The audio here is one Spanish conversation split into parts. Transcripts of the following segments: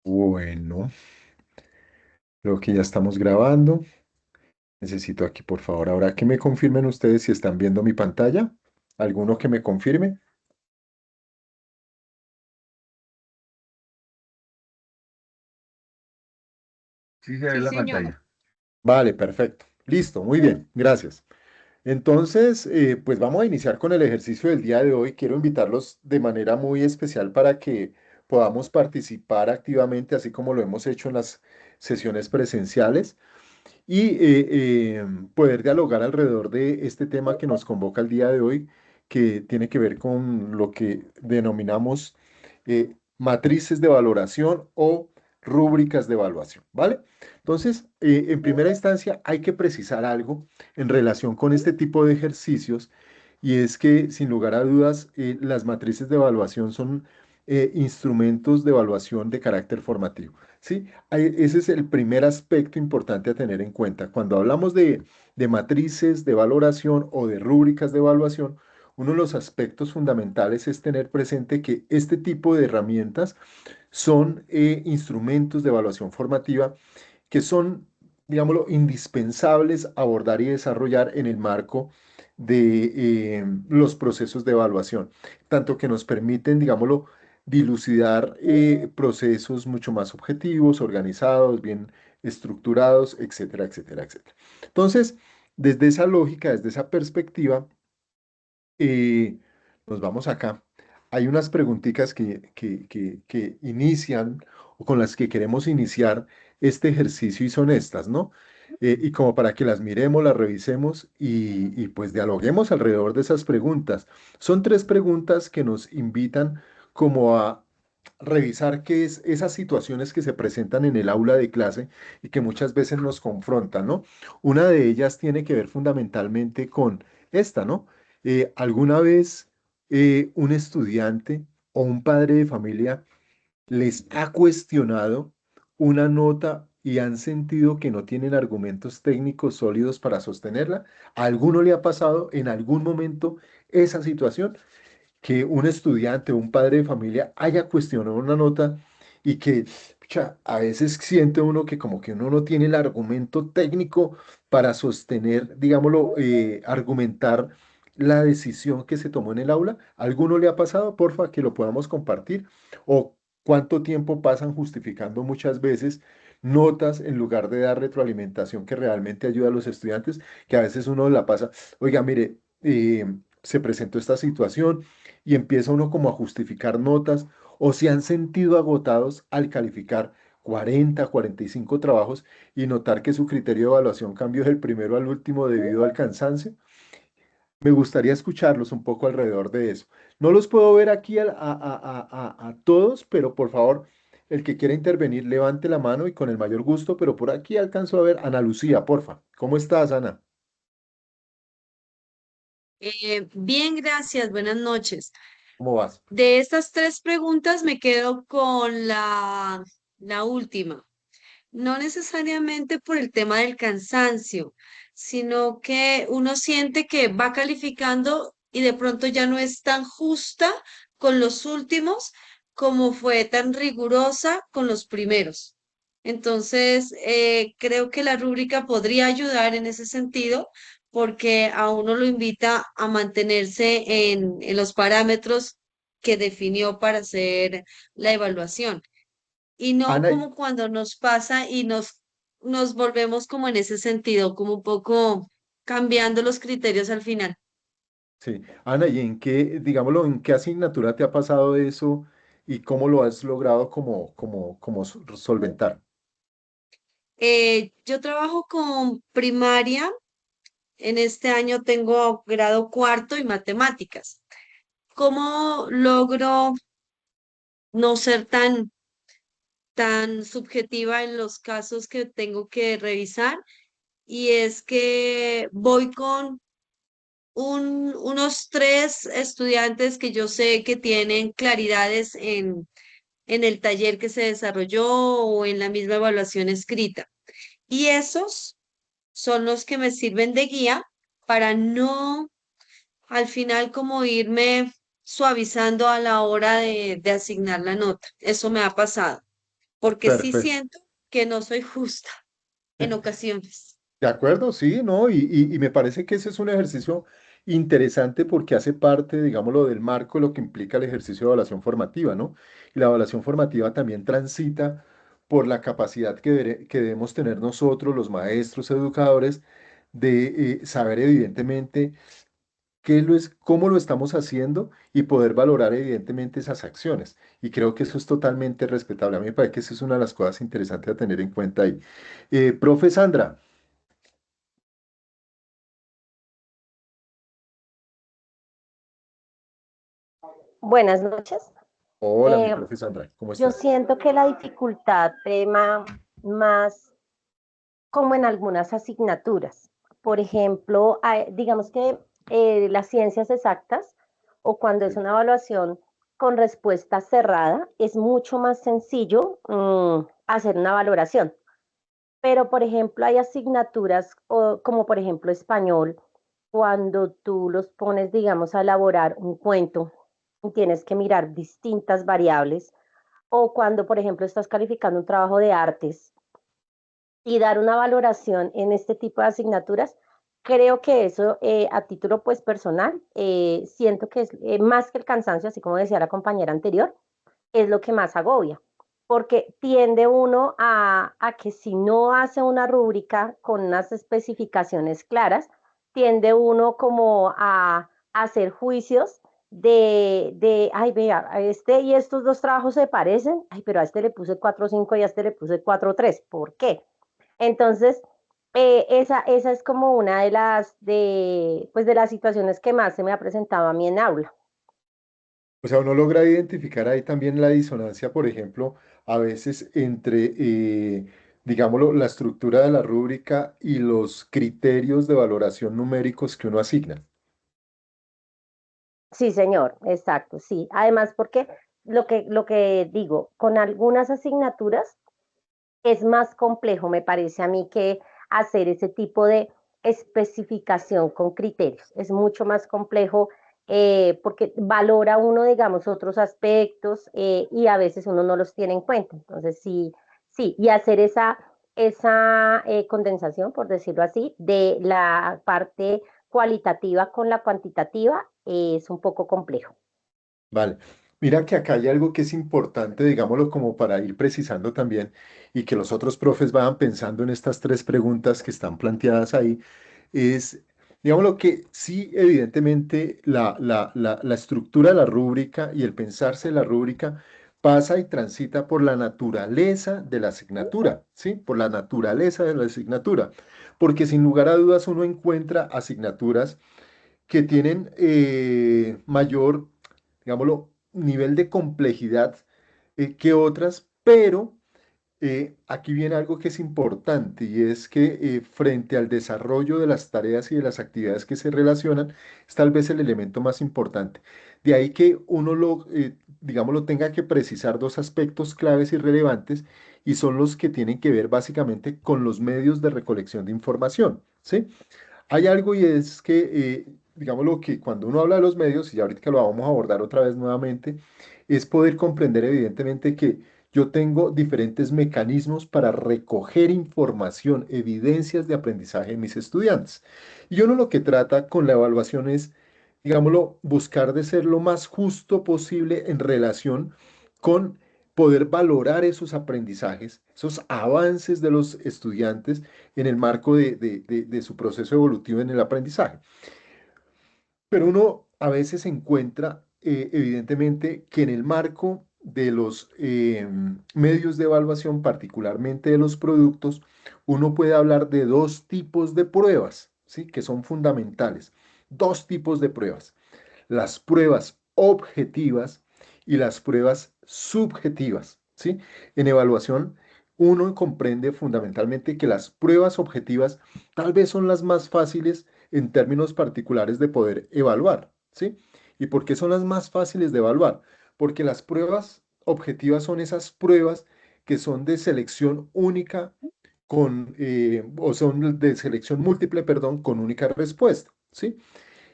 Bueno, creo que ya estamos grabando. Necesito aquí, por favor, ahora que me confirmen ustedes si están viendo mi pantalla. ¿Alguno que me confirme? Sí se ve Sí, la señor. pantalla. Vale, perfecto. Listo, muy bien, gracias. Entonces, pues vamos a iniciar con el ejercicio del día de hoy. Quiero invitarlos de manera muy especial para que podamos participar activamente, así como lo hemos hecho en las sesiones presenciales. Y poder dialogar alrededor de este tema que nos convoca el día de hoy, que tiene que ver con lo que denominamos matrices de valoración o rúbricas de evaluación, ¿vale? Entonces, en primera instancia, hay que precisar algo en relación con este tipo de ejercicios, y es que, sin lugar a dudas, las matrices de evaluación son instrumentos de evaluación de carácter formativo. ¿Sí? Ese es el primer aspecto importante a tener en cuenta. Cuando hablamos de matrices de valoración o de rúbricas de evaluación, uno de los aspectos fundamentales es tener presente que este tipo de herramientas son instrumentos de evaluación formativa que son, digámoslo, indispensables abordar y desarrollar en el marco de los procesos de evaluación, tanto que nos permiten, digámoslo, dilucidar procesos mucho más objetivos, organizados, bien estructurados, etcétera, etcétera, etcétera. Entonces, desde esa lógica, desde esa perspectiva, eh, nos vamos acá. Hay unas preguntitas que inician o con las que queremos iniciar este ejercicio y son estas, ¿no? Y como para que las miremos, las revisemos y pues dialoguemos alrededor de esas preguntas. Son tres preguntas que nos invitan como a revisar qué es esas situaciones que se presentan en el aula de clase y que muchas veces nos confrontan, ¿no? Una de ellas tiene que ver fundamentalmente con esta, ¿no? ¿Alguna vez un estudiante o un padre de familia les ha cuestionado una nota y han sentido que no tienen argumentos técnicos sólidos para sostenerla? ¿A alguno le ha pasado en algún momento esa situación? Que un estudiante o un padre de familia haya cuestionado una nota y que pucha, a veces siente uno que como que uno no tiene el argumento técnico para sostener, digámoslo, argumentar la decisión que se tomó en el aula. ¿Alguno le ha pasado? Porfa, que lo podamos compartir. ¿O cuánto tiempo pasan justificando muchas veces notas en lugar de dar retroalimentación que realmente ayuda a los estudiantes? Que a veces uno la pasa, oiga, mire, se presentó esta situación y empieza uno como a justificar notas o se han sentido agotados al calificar 40, 45 trabajos y notar que su criterio de evaluación cambió del primero al último debido al cansancio. Me gustaría escucharlos un poco alrededor de eso. No los puedo ver aquí a todos, pero por favor, el que quiera intervenir, levante la mano y con el mayor gusto, pero por aquí alcanzo a ver Ana Lucía, porfa. ¿Cómo estás, Ana? Bien, gracias. Buenas noches. ¿Cómo vas? De estas tres preguntas me quedo con la última. No necesariamente por el tema del cansancio, sino que uno siente que va calificando y de pronto ya no es tan justa con los últimos como fue tan rigurosa con los primeros. Entonces, creo que la rúbrica podría ayudar en ese sentido porque a uno lo invita a mantenerse en los parámetros que definió para hacer la evaluación y no Ana, como cuando nos pasa y nos volvemos como en ese sentido, como un poco cambiando los criterios al final. sí. Ana, ¿y en qué, digámoslo, en qué asignatura te ha pasado eso y cómo lo has logrado como solventar? Yo trabajo con primaria, en este año tengo grado cuarto y matemáticas. ¿Cómo logro no ser tan subjetiva en los casos que tengo que revisar? Y es que voy con unos tres estudiantes que yo sé que tienen claridades en el taller que se desarrolló o en la misma evaluación escrita. Y esos son los que me sirven de guía para no al final como irme suavizando a la hora de asignar la nota. Eso me ha pasado. porque sí Perfecto. siento que no soy justa en ocasiones. De acuerdo, sí, ¿no? Y me parece que ese es un ejercicio interesante porque hace parte, digámoslo, del marco de lo que implica el ejercicio de evaluación formativa, ¿no? Y la evaluación formativa también transita por la capacidad que debemos tener nosotros, los maestros, educadores, de saber evidentemente cómo lo estamos haciendo y poder valorar evidentemente esas acciones. Y creo que eso es totalmente respetable. A mí me parece que esa es una de las cosas interesantes a tener en cuenta ahí. Profe Sandra. Buenas noches. Hola, mi Eh, profe Sandra, ¿cómo yo está? siento que la dificultad tema más como en algunas asignaturas. Por ejemplo, digamos que las ciencias exactas o cuando es Sí. una evaluación con respuesta cerrada, es mucho más sencillo hacer una valoración. Pero, por ejemplo, hay asignaturas como, por ejemplo, español, cuando tú los pones, digamos, a elaborar un cuento y tienes que mirar distintas variables, o cuando, por ejemplo, estás calificando un trabajo de artes y dar una valoración en este tipo de asignaturas, creo que eso a título pues personal, siento que es más que el cansancio, así como decía la compañera anterior, es lo que más agobia, porque tiende uno a que si no hace una rúbrica con unas especificaciones claras, tiende uno como a hacer juicios ay, vea, a este y estos dos trabajos se parecen, ay, pero a este le puse 4.5 y a este le puse 4.3, ¿por qué? Entonces, esa es como una pues de las situaciones que más se me ha presentado a mí en aula. O sea, uno logra identificar ahí también la disonancia, por ejemplo, a veces entre, digámoslo, la estructura de la rúbrica y los criterios de valoración numéricos que uno asigna. Sí, señor, exacto, sí. Además, porque lo que digo, con algunas asignaturas es más complejo, me parece a mí, que hacer ese tipo de especificación con criterios. Es mucho más complejo porque valora uno, digamos, otros aspectos y a veces uno no los tiene en cuenta. Entonces, sí, sí, y hacer esa condensación, por decirlo así, de la parte cualitativa con la cuantitativa es un poco complejo. Vale. Mira que acá hay algo que es importante, digámoslo, como para ir precisando también y que los otros profes vayan pensando en estas tres preguntas que están planteadas ahí, es, digámoslo que sí, evidentemente, la estructura de la rúbrica y el pensarse la rúbrica pasa y transita por la naturaleza de la asignatura, ¿sí? Por la naturaleza de la asignatura, porque sin lugar a dudas uno encuentra asignaturas que tienen mayor, digámoslo, nivel de complejidad que otras, pero aquí viene algo que es importante y es que frente al desarrollo de las tareas y de las actividades que se relacionan, es tal vez el elemento más importante. De ahí que uno digamos, lo tenga que precisar dos aspectos claves y relevantes y son los que tienen que ver básicamente con los medios de recolección de información, ¿sí? Hay algo y es que, digámoslo que cuando uno habla de los medios, y ahorita que lo vamos a abordar otra vez nuevamente, es poder comprender evidentemente que yo tengo diferentes mecanismos para recoger información, evidencias de aprendizaje de mis estudiantes. Y uno lo que trata con la evaluación es, digámoslo, buscar de ser lo más justo posible en relación con poder valorar esos aprendizajes, esos avances de los estudiantes en el marco de su proceso evolutivo en el aprendizaje. Pero uno a veces encuentra, evidentemente, que en el marco de los medios de evaluación, particularmente de los productos, uno puede hablar de dos tipos de pruebas, ¿sí? Que son fundamentales. Dos tipos de pruebas. Las pruebas objetivas y las pruebas subjetivas, ¿sí? En evaluación, uno comprende fundamentalmente que las pruebas objetivas tal vez son las más fáciles en términos particulares de poder evaluar, ¿sí? ¿Y por qué son las más fáciles de evaluar? Porque las pruebas objetivas son esas pruebas que son de selección única o son de selección múltiple, perdón, con única respuesta, ¿sí?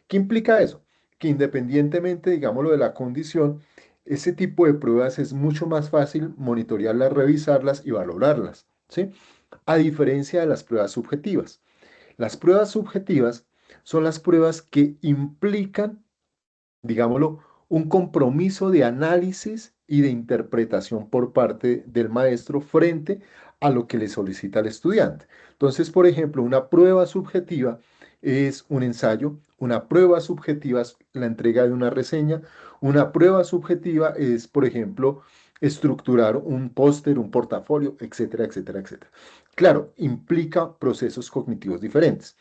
¿Qué implica eso? Que independientemente, digámoslo, de la condición, ese tipo de pruebas es mucho más fácil monitorearlas, revisarlas y valorarlas, ¿sí? A diferencia de las pruebas subjetivas. Las pruebas subjetivas son las pruebas que implican, digámoslo, un compromiso de análisis y de interpretación por parte del maestro frente a lo que le solicita al estudiante. Entonces, por ejemplo, una prueba subjetiva es un ensayo, una prueba subjetiva es la entrega de una reseña, una prueba subjetiva es, por ejemplo, estructurar un póster, un portafolio, etcétera, etcétera, etcétera. Claro, implica procesos cognitivos diferentes.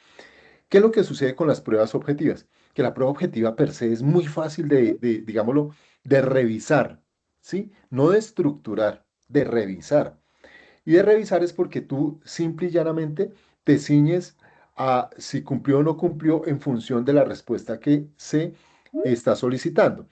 ¿Qué es lo que sucede con las pruebas objetivas? Que la prueba objetiva per se es muy fácil digámoslo, de revisar, ¿sí? No de estructurar, de revisar. Y de revisar es porque tú simple y llanamente te ciñes a si cumplió o no cumplió en función de la respuesta que se está solicitando.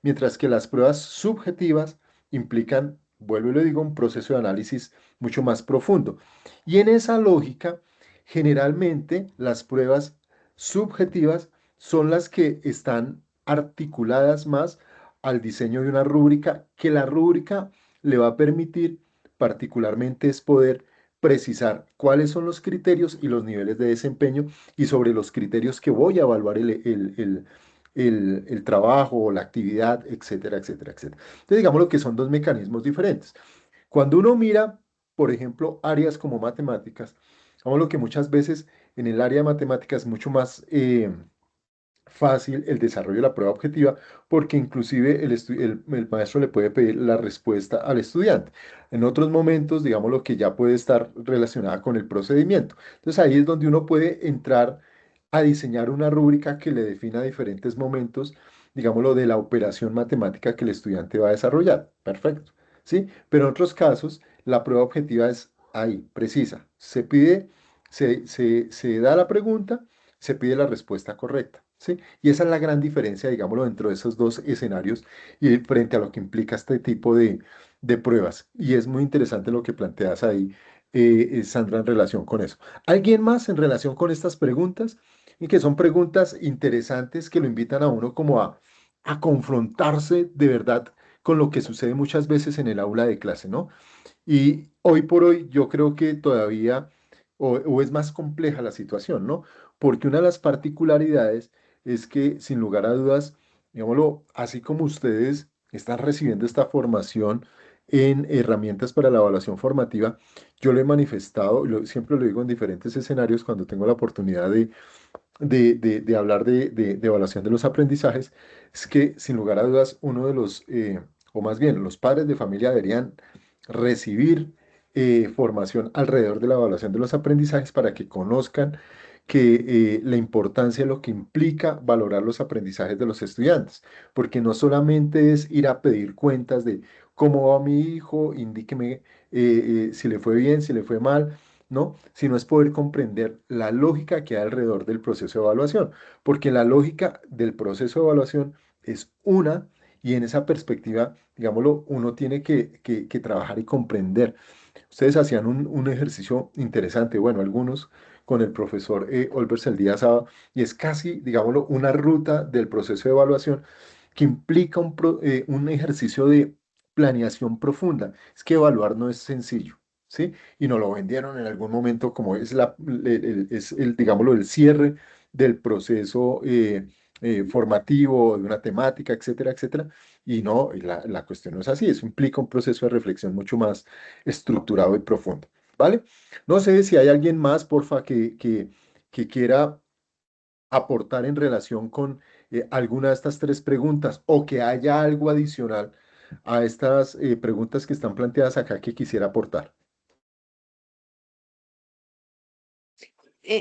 Mientras que las pruebas subjetivas implican, vuelvo y le digo, un proceso de análisis mucho más profundo. Y en esa lógica, generalmente las pruebas subjetivas son las que están articuladas más al diseño de una rúbrica, que la rúbrica le va a permitir particularmente es poder precisar cuáles son los criterios y los niveles de desempeño y sobre los criterios que voy a evaluar el trabajo o la actividad, etcétera, etcétera, etcétera. Entonces, digamos lo que son dos mecanismos diferentes. Cuando uno mira, por ejemplo, áreas como matemáticas, vamos lo que muchas veces en el área de matemáticas es mucho más fácil el desarrollo de la prueba objetiva porque inclusive el maestro le puede pedir la respuesta al estudiante. En otros momentos, digamos lo que ya puede estar relacionada con el procedimiento. Entonces ahí es donde uno puede entrar a diseñar una rúbrica que le defina diferentes momentos, digámoslo, de la operación matemática que el estudiante va a desarrollar. Perfecto. ¿Sí? Pero en otros casos, la prueba objetiva es ahí, precisa. Se pide, se da la pregunta, se pide la respuesta correcta. ¿Sí? Y esa es la gran diferencia, digámoslo, dentro de esos dos escenarios y frente a lo que implica este tipo de pruebas. Y es muy interesante lo que planteas ahí, Sandra, en relación con eso. ¿Alguien más en relación con estas preguntas? Y que son preguntas interesantes que lo invitan a uno como a confrontarse de verdad con lo que sucede muchas veces en el aula de clase, ¿no? Y hoy por hoy yo creo que todavía o es más compleja la situación, ¿no? Porque una de las particularidades es que sin lugar a dudas, digámoslo, así como ustedes están recibiendo esta formación en herramientas para la evaluación formativa, yo lo he manifestado, siempre lo digo en diferentes escenarios cuando tengo la oportunidad de hablar de evaluación de los aprendizajes, es que sin lugar a dudas uno de los, o más bien los padres de familia deberían recibir formación alrededor de la evaluación de los aprendizajes para que conozcan que la importancia de lo que implica valorar los aprendizajes de los estudiantes, porque no solamente es ir a pedir cuentas de cómo va mi hijo, indíqueme si le fue bien, si le fue mal, ¿no? Sino es poder comprender la lógica que hay alrededor del proceso de evaluación, porque la lógica del proceso de evaluación es una y en esa perspectiva, digámoslo, uno tiene que trabajar y comprender. Ustedes hacían un ejercicio interesante, bueno, algunos con el profesor Olbers el día sábado, y es casi, digámoslo, una ruta del proceso de evaluación que implica un ejercicio de planeación profunda. Es que evaluar no es sencillo, ¿sí? Y nos lo vendieron en algún momento como es, digámoslo, el cierre del proceso formativo, de una temática, etcétera, etcétera. Y no, la cuestión no es así, eso implica un proceso de reflexión mucho más estructurado y profundo, ¿vale? No sé si hay alguien más, porfa, que quiera aportar en relación con alguna de estas tres preguntas o que haya algo adicional a estas preguntas que están planteadas acá que quisiera aportar.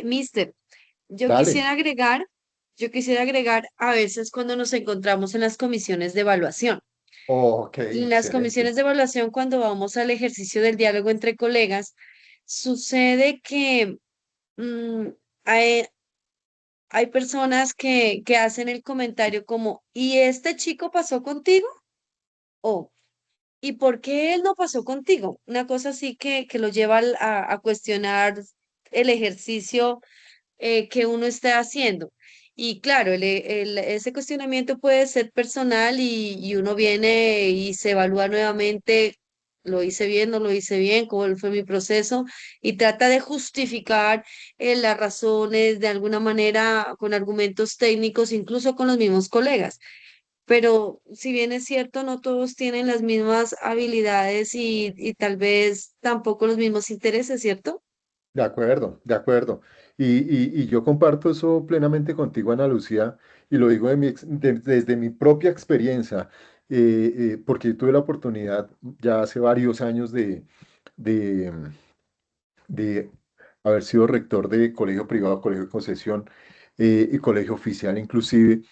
Mister, yo Dale. quisiera agregar, yo quisiera agregar a veces cuando nos encontramos en las comisiones de evaluación. Ok, En las excelente. comisiones de evaluación, cuando vamos al ejercicio del diálogo entre colegas, sucede que mm, hay, hay personas que hacen el comentario como, ¿y este chico pasó contigo? O, ¿y por qué él no pasó contigo? Una cosa así que lo lleva a cuestionar el ejercicio que uno esté haciendo. Y claro, ese cuestionamiento puede ser personal y uno viene y se evalúa nuevamente, lo hice bien, no lo hice bien, cómo fue mi proceso, y trata de justificar las razones de alguna manera con argumentos técnicos, incluso con los mismos colegas. Pero si bien es cierto, no todos tienen las mismas habilidades y tal vez tampoco los mismos intereses, ¿cierto? De acuerdo, de acuerdo. Y yo comparto eso plenamente contigo, Ana Lucía, y lo digo desde mi propia experiencia, porque tuve la oportunidad ya hace varios años de, de haber sido rector de colegio privado, colegio de concesión y colegio oficial inclusive.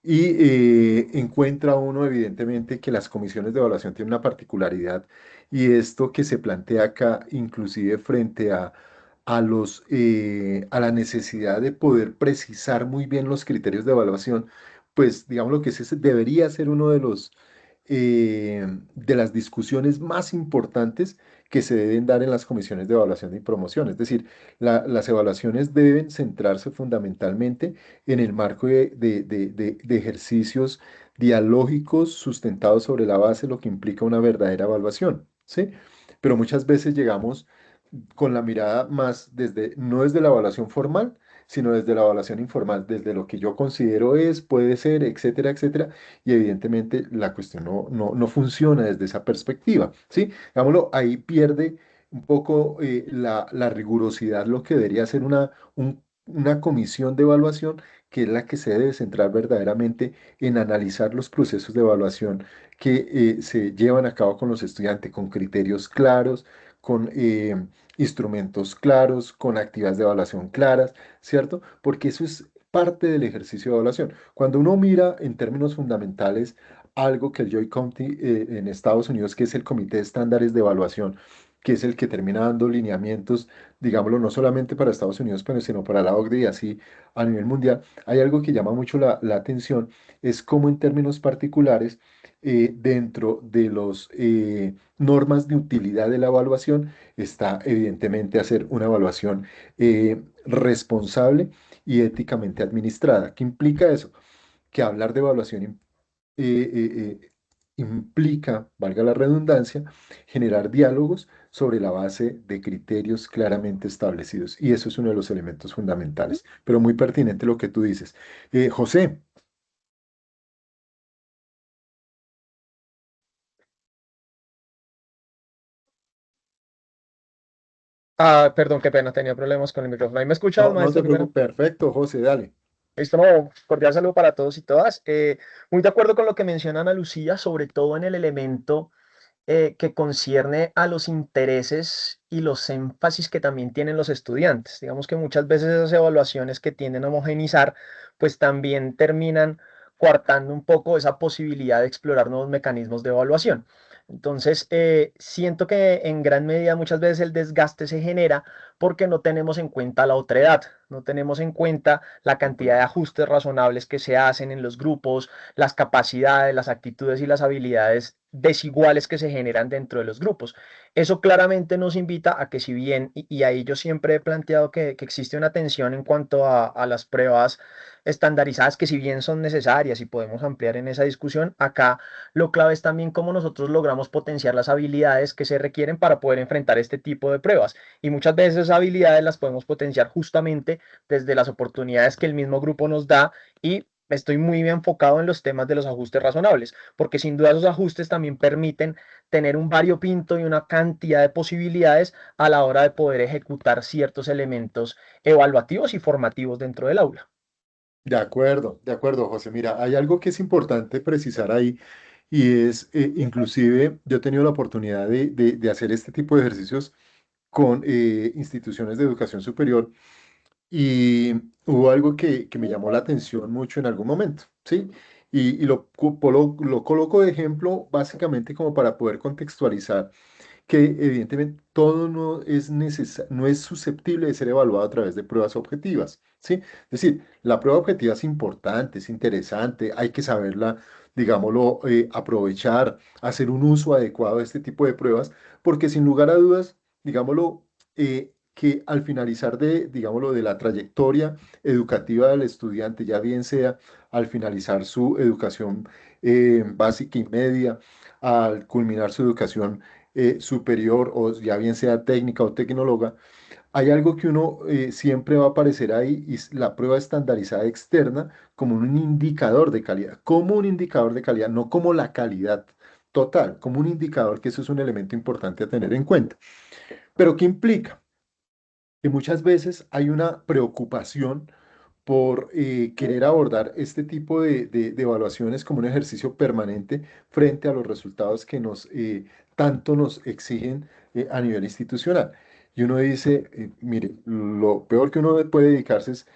Y encuentra uno evidentemente que las comisiones de evaluación tienen una particularidad y esto que se plantea acá inclusive frente a la necesidad de poder precisar muy bien los criterios de evaluación, pues digamos lo que debería ser uno de las discusiones más importantes que se deben dar en las comisiones de evaluación y promoción. Es decir, las evaluaciones deben centrarse fundamentalmente en el marco de ejercicios dialógicos sustentados sobre la base, lo que implica una verdadera evaluación, ¿sí? Pero muchas veces llegamos con la mirada más no desde la evaluación formal, sino desde la evaluación informal, desde lo que yo considero es, puede ser, etcétera, etcétera, y evidentemente la cuestión no funciona desde esa perspectiva, ¿sí? Digámoslo, ahí pierde un poco la rigurosidad, lo que debería ser una comisión de evaluación, que es la que se debe centrar verdaderamente en analizar los procesos de evaluación que se llevan a cabo con los estudiantes, con criterios claros, con instrumentos claros, con actividades de evaluación claras, ¿cierto? Porque eso es parte del ejercicio de evaluación. Cuando uno mira en términos fundamentales algo que el Joint Committee en Estados Unidos, que es el Comité de Estándares de Evaluación, que es el que termina dando lineamientos, digámoslo, no solamente para Estados Unidos, pero sino para la OCDE y así a nivel mundial, hay algo que llama mucho la atención, es cómo en términos particulares, dentro de los normas de utilidad de la evaluación, está evidentemente hacer una evaluación responsable y éticamente administrada. ¿Qué implica eso? Que hablar de evaluación implica, valga la redundancia, generar diálogos sobre la base de criterios claramente establecidos. Y eso es uno de los elementos fundamentales. Pero muy pertinente lo que tú dices. José, Ah, perdón, qué pena, tenía problemas con el micrófono. ¿Ahí me escuchas, no te maestro? Qué pena. preocupes. Perfecto, José, dale. Listo, no, cordial saludo para todos y todas. Muy de acuerdo con lo que menciona Ana Lucía, sobre todo en el elemento que concierne a los intereses y los énfasis que también tienen los estudiantes. Digamos que muchas veces esas evaluaciones que tienden a homogeneizar, pues también terminan coartando un poco esa posibilidad de explorar nuevos mecanismos de evaluación. Entonces, siento que en gran medida muchas veces el desgaste se genera porque no tenemos en cuenta la otredad, no tenemos en cuenta la De cantidad de acuerdo. ajustes razonables que se hacen en los grupos, las capacidades, las actitudes y las habilidades desiguales que se generan dentro de los grupos. Eso claramente nos invita a que si bien, y ahí yo siempre he planteado que existe una tensión en cuanto a las pruebas estandarizadas, que si bien son necesarias y podemos ampliar en esa discusión, acá lo clave es también cómo nosotros logramos potenciar las habilidades que se requieren para poder enfrentar este tipo de pruebas. Y muchas veces esas habilidades las podemos potenciar justamente desde las oportunidades que el mismo grupo nos da y estoy muy bien enfocado en los temas de los ajustes razonables, porque sin duda esos ajustes también permiten tener un variopinto y una cantidad de posibilidades a la hora de poder ejecutar ciertos elementos evaluativos y formativos dentro del aula. De acuerdo, José. Mira, hay algo que es importante precisar ahí y es, inclusive, yo he tenido la oportunidad de hacer este tipo de ejercicios con instituciones de educación superior y hubo algo que me llamó la atención mucho en algún momento, ¿sí? Y lo coloco de ejemplo básicamente como para poder contextualizar que evidentemente todo no es susceptible de ser evaluado a través de pruebas objetivas, ¿sí? Es decir, la prueba objetiva es importante, es interesante, hay que saberla, digámoslo, aprovechar, hacer un uso adecuado de este tipo de pruebas, porque sin lugar a dudas, digámoslo, que al finalizar de, digámoslo, de la trayectoria educativa del estudiante, ya bien sea al finalizar su educación básica y media, al culminar su educación superior o ya bien sea técnica o tecnóloga, hay algo que uno siempre va a aparecer ahí y es la prueba estandarizada externa como un indicador de calidad, como un indicador de calidad, no como la calidad total, como un indicador que eso es un elemento importante a tener en cuenta. Pero ¿qué implica? Que muchas veces hay una preocupación por querer abordar este tipo de evaluaciones como un ejercicio permanente frente a los resultados que tanto nos exigen a nivel institucional. Y uno dice, mire, lo peor que uno puede dedicarse es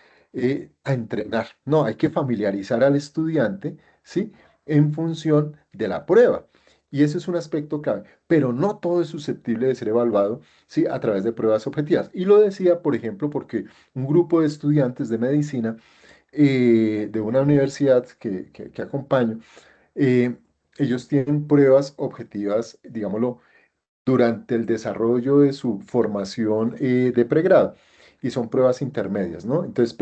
a entrenar. No, hay que familiarizar al estudiante, ¿sí? En función de la prueba. Y ese es un aspecto clave, pero no todo es susceptible de ser evaluado, ¿sí? A través de pruebas objetivas. Y lo decía, por ejemplo, porque un grupo de estudiantes de medicina de una universidad que acompaño, eh, ellos tienen pruebas objetivas, digámoslo, durante el desarrollo de su formación de pregrado y son pruebas intermedias, ¿no? Entonces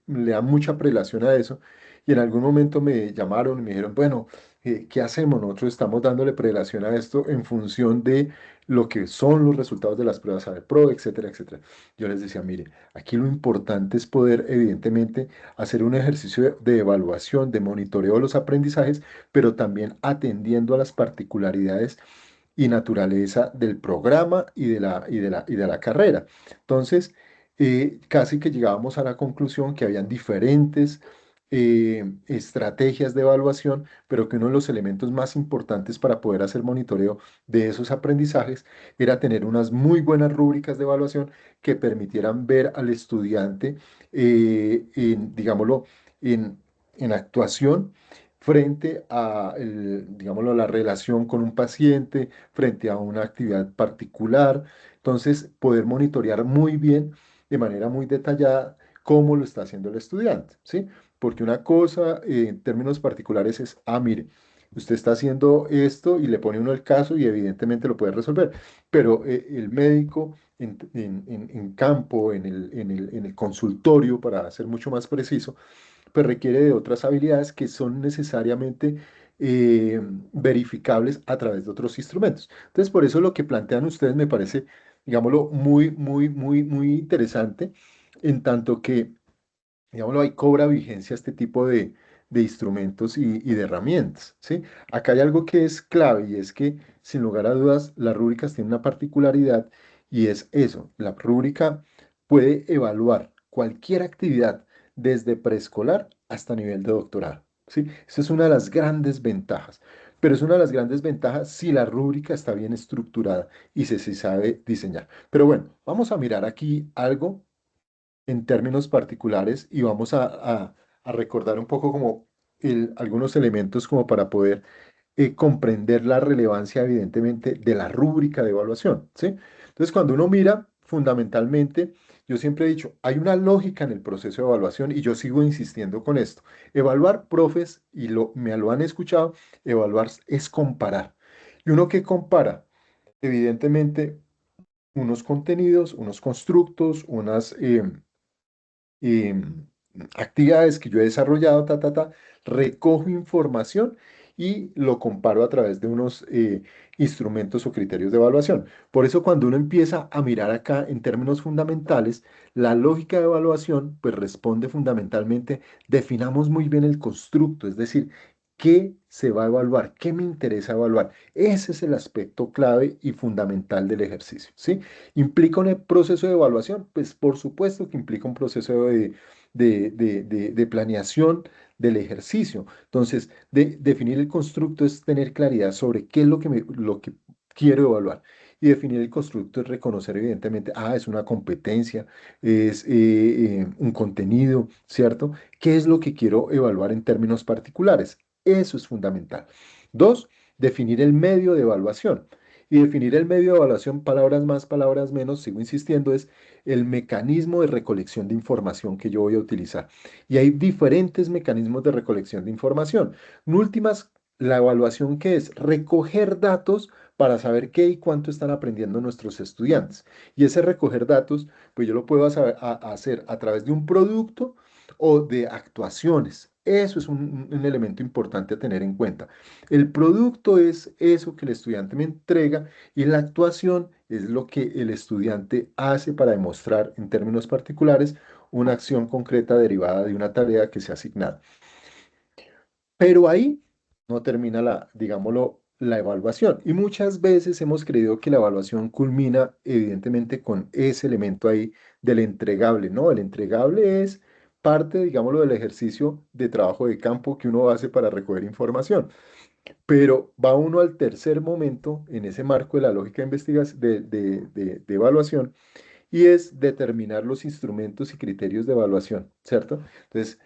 le dan mucha prelación a eso y en algún momento me llamaron y me dijeron, bueno, ¿qué hacemos? Nosotros estamos dándole prelación a esto en función de lo que son los resultados de las pruebas ABEPRO, etcétera, etcétera. Yo les decía, mire, aquí lo importante es poder, evidentemente, hacer un ejercicio de evaluación, de monitoreo de los aprendizajes, pero también atendiendo a las particularidades y naturaleza del programa y de la carrera. Entonces, casi que llegábamos a la conclusión que habían diferentes estrategias de evaluación, pero que uno de los elementos más importantes para poder hacer monitoreo de esos aprendizajes era tener unas muy buenas rúbricas de evaluación que permitieran ver al estudiante, digámoslo, en, en actuación frente a, digámoslo, la relación con un paciente, frente a una actividad particular. Entonces, poder monitorear muy bien, de manera muy detallada, cómo lo está haciendo el estudiante, ¿sí? Porque una cosa en términos particulares es, mire, usted está haciendo esto y le pone uno el caso y evidentemente lo puede resolver, pero el médico en campo, en el consultorio, para ser mucho más preciso, pues requiere de otras habilidades que son necesariamente eh, verificables a través de otros instrumentos. Entonces, por eso lo que plantean ustedes me parece, digámoslo, muy, muy, muy, muy interesante, en tanto que, digámoslo, ahí cobra vigencia este tipo de instrumentos y de herramientas, ¿sí? Acá hay algo que es clave y es que, sin lugar a dudas, las rúbricas tienen una particularidad y es eso, la rúbrica puede evaluar cualquier actividad desde preescolar hasta nivel de doctorado, ¿sí? Esa es una de las grandes ventajas, pero es una de las grandes ventajas si la rúbrica está bien estructurada y se sabe diseñar. Pero bueno, vamos a mirar aquí algo en términos particulares y vamos a recordar un poco como algunos elementos como para poder comprender la relevancia evidentemente de la rúbrica de evaluación, ¿sí? Entonces, cuando uno mira, fundamentalmente, yo siempre he dicho, hay una lógica en el proceso de evaluación y yo sigo insistiendo con esto. Evaluar, profes, y me lo han escuchado, evaluar es comparar. ¿Y uno qué compara? Evidentemente, unos contenidos, unos constructos, unas actividades que yo he desarrollado, recojo información y lo comparo a través de unos instrumentos o criterios de evaluación. Por eso cuando uno empieza a mirar acá en términos fundamentales, la lógica de evaluación pues responde fundamentalmente, definamos muy bien el constructo, es decir, ¿qué se va a evaluar? ¿Qué me interesa evaluar? Ese es el aspecto clave y fundamental del ejercicio, ¿sí? ¿Implica un proceso de evaluación? Pues por supuesto que implica un proceso de planeación del ejercicio. Entonces, definir el constructo es tener claridad sobre qué es lo que quiero evaluar. Y definir el constructo es reconocer evidentemente, es una competencia, es un contenido, ¿cierto? ¿Qué es lo que quiero evaluar en términos particulares? Eso es fundamental. Dos, definir el medio de evaluación. Y definir el medio de evaluación, palabras más, palabras menos, sigo insistiendo, es el mecanismo de recolección de información que yo voy a utilizar. Y hay diferentes mecanismos de recolección de información. En últimas, la evaluación que es recoger datos para saber qué y cuánto están aprendiendo nuestros estudiantes. Y ese recoger datos, pues yo lo puedo hacer a través de un producto o de actuaciones. Eso es un elemento importante a tener en cuenta. El producto es eso que el estudiante me entrega y la actuación es lo que el estudiante hace para demostrar en términos particulares una acción concreta derivada de una tarea que se ha asignado. Pero ahí no termina digámoslo, la evaluación. Y muchas veces hemos creído que la evaluación culmina evidentemente con ese elemento ahí del entregable, ¿no? El entregable es parte, digámoslo, del ejercicio de trabajo de campo que uno hace para recoger información. Pero va uno al tercer momento en ese marco de la lógica de investigación, de evaluación, y es determinar los instrumentos y criterios de evaluación, ¿cierto? Entonces,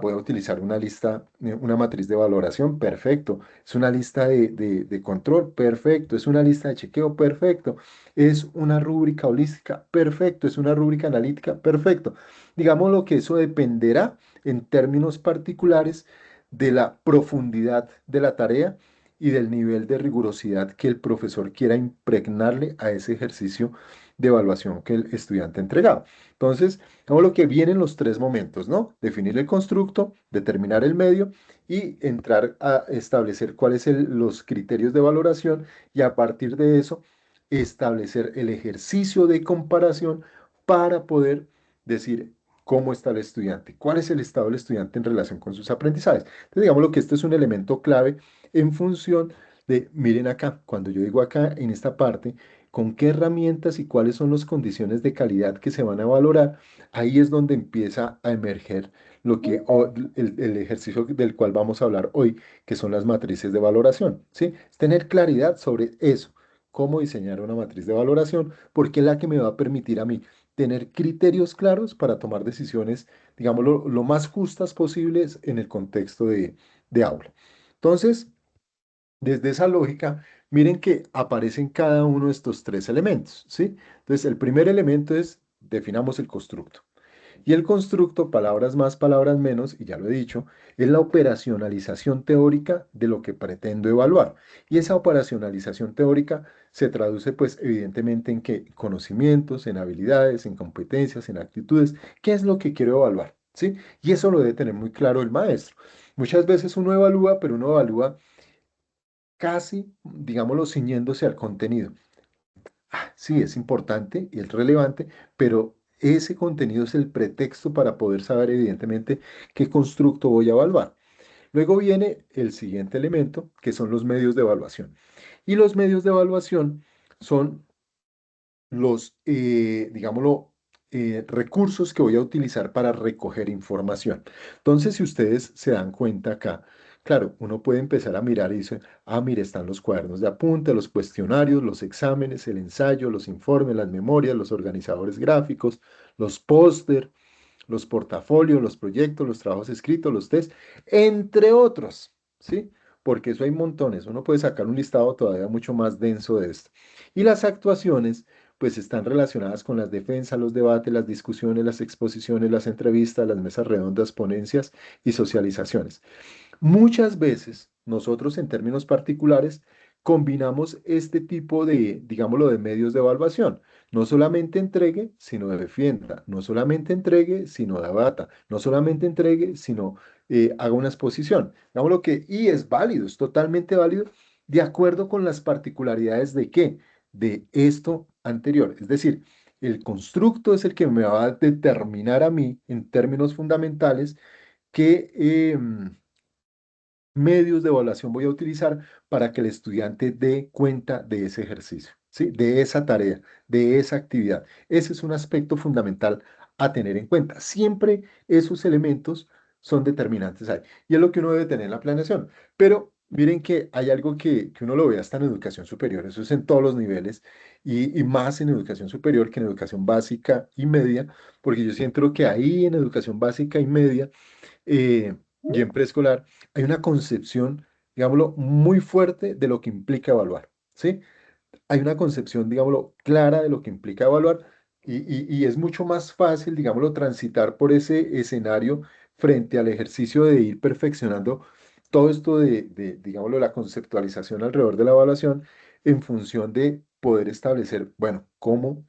voy a utilizar una lista, una matriz de valoración, perfecto. Es una lista de control, perfecto. Es una lista de chequeo, perfecto. Es una rúbrica holística, perfecto. Es una rúbrica analítica, perfecto. Digamos lo que eso dependerá en términos particulares de la profundidad de la tarea y del nivel de rigurosidad que el profesor quiera impregnarle a ese ejercicio de evaluación que el estudiante ha entregado. Entonces, como lo que vienen los tres momentos, ¿no? Definir el constructo, determinar el medio y entrar a establecer cuáles son los criterios de valoración y a partir de eso establecer el ejercicio de comparación para poder decir cómo está el estudiante, cuál es el estado del estudiante en relación con sus aprendizajes. Entonces, digamos que este es un elemento clave en función de, miren acá, cuando yo digo acá en esta parte, con qué herramientas y cuáles son las condiciones de calidad que se van a valorar, ahí es donde empieza a emerger lo que, el ejercicio del cual vamos a hablar hoy, que son las matrices de valoración, ¿sí? Es tener claridad sobre eso, cómo diseñar una matriz de valoración, porque es la que me va a permitir a mí tener criterios claros para tomar decisiones, digamos, lo más justas posibles en el contexto de aula. Entonces, desde esa lógica, miren que aparecen cada uno de estos tres elementos, ¿sí? Entonces, el primer elemento es, definamos el constructo. Y el constructo, palabras más, palabras menos, y ya lo he dicho, es la operacionalización teórica de lo que pretendo evaluar. Y esa operacionalización teórica se traduce, pues, evidentemente en qué conocimientos, en habilidades, en competencias, en actitudes, qué es lo que quiero evaluar, ¿sí? Y eso lo debe tener muy claro el maestro. Muchas veces uno evalúa, pero uno evalúa casi, digámoslo, ciñéndose al contenido. Sí, es importante y es relevante, pero ese contenido es el pretexto para poder saber, evidentemente, qué constructo voy a evaluar. Luego viene el siguiente elemento, que son los medios de evaluación. Y los medios de evaluación son los, digámoslo, recursos que voy a utilizar para recoger información. Entonces, si ustedes se dan cuenta acá, claro, uno puede empezar a mirar y dice, mire, están los cuadernos de apunte, los cuestionarios, los exámenes, el ensayo, los informes, las memorias, los organizadores gráficos, los póster, los portafolios, los proyectos, los trabajos escritos, los test, entre otros, ¿sí? Porque eso hay montones. Uno puede sacar un listado todavía mucho más denso de esto. Y las actuaciones, pues están relacionadas con las defensas, los debates, las discusiones, las exposiciones, las entrevistas, las mesas redondas, ponencias y socializaciones. Muchas veces nosotros en términos particulares combinamos este tipo de, digámoslo, de medios de evaluación. No solamente entregue, sino defienda. No solamente entregue, sino debata. No solamente entregue, sino haga una exposición. Digámoslo que, y es válido, es totalmente válido, de acuerdo con las particularidades de qué, de esto anterior. Es decir, el constructo es el que me va a determinar a mí, en términos fundamentales, qué medios de evaluación voy a utilizar para que el estudiante dé cuenta de ese ejercicio, ¿sí? De esa tarea, de esa actividad. Ese es un aspecto fundamental a tener en cuenta. Siempre esos elementos son determinantes ahí. Y es lo que uno debe tener en la planeación. Pero miren que hay algo que uno lo ve hasta en educación superior. Eso es en todos los niveles y más en educación superior que en educación básica y media, porque yo siento que ahí en educación básica y media y en preescolar, hay una concepción, digámoslo, muy fuerte de lo que implica evaluar, ¿sí? Hay una concepción, digámoslo, clara de lo que implica evaluar y es mucho más fácil, digámoslo, transitar por ese escenario frente al ejercicio de ir perfeccionando todo esto digámoslo, la conceptualización alrededor de la evaluación. en función de poder establecer, bueno, cómo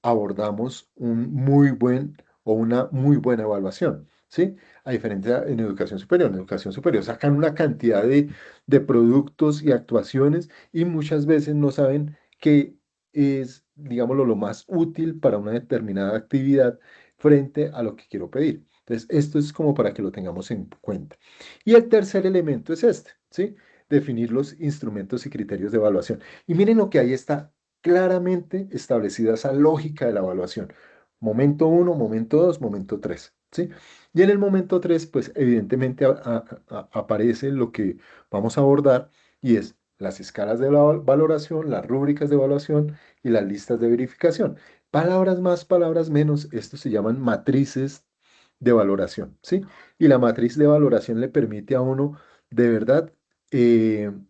abordamos un muy buen o una muy buena evaluación, ¿sí? A diferencia en educación superior sacan una cantidad de productos y actuaciones y muchas veces no saben qué es, digámoslo, lo más útil para una determinada actividad frente a lo que quiero pedir. Entonces, esto es como para que lo tengamos en cuenta. Y el tercer elemento es este, ¿sí? Definir los instrumentos y criterios de evaluación. Y miren lo que ahí está claramente establecida esa lógica de la evaluación. Momento uno, momento dos, momento tres, ¿sí? Y en el momento tres, pues evidentemente aparece lo que vamos a abordar y es las escalas de valoración, las rúbricas de evaluación y las listas de verificación. Palabras más, palabras menos, esto se llaman matrices de valoración, ¿sí? Y la matriz de valoración le permite a uno de verdad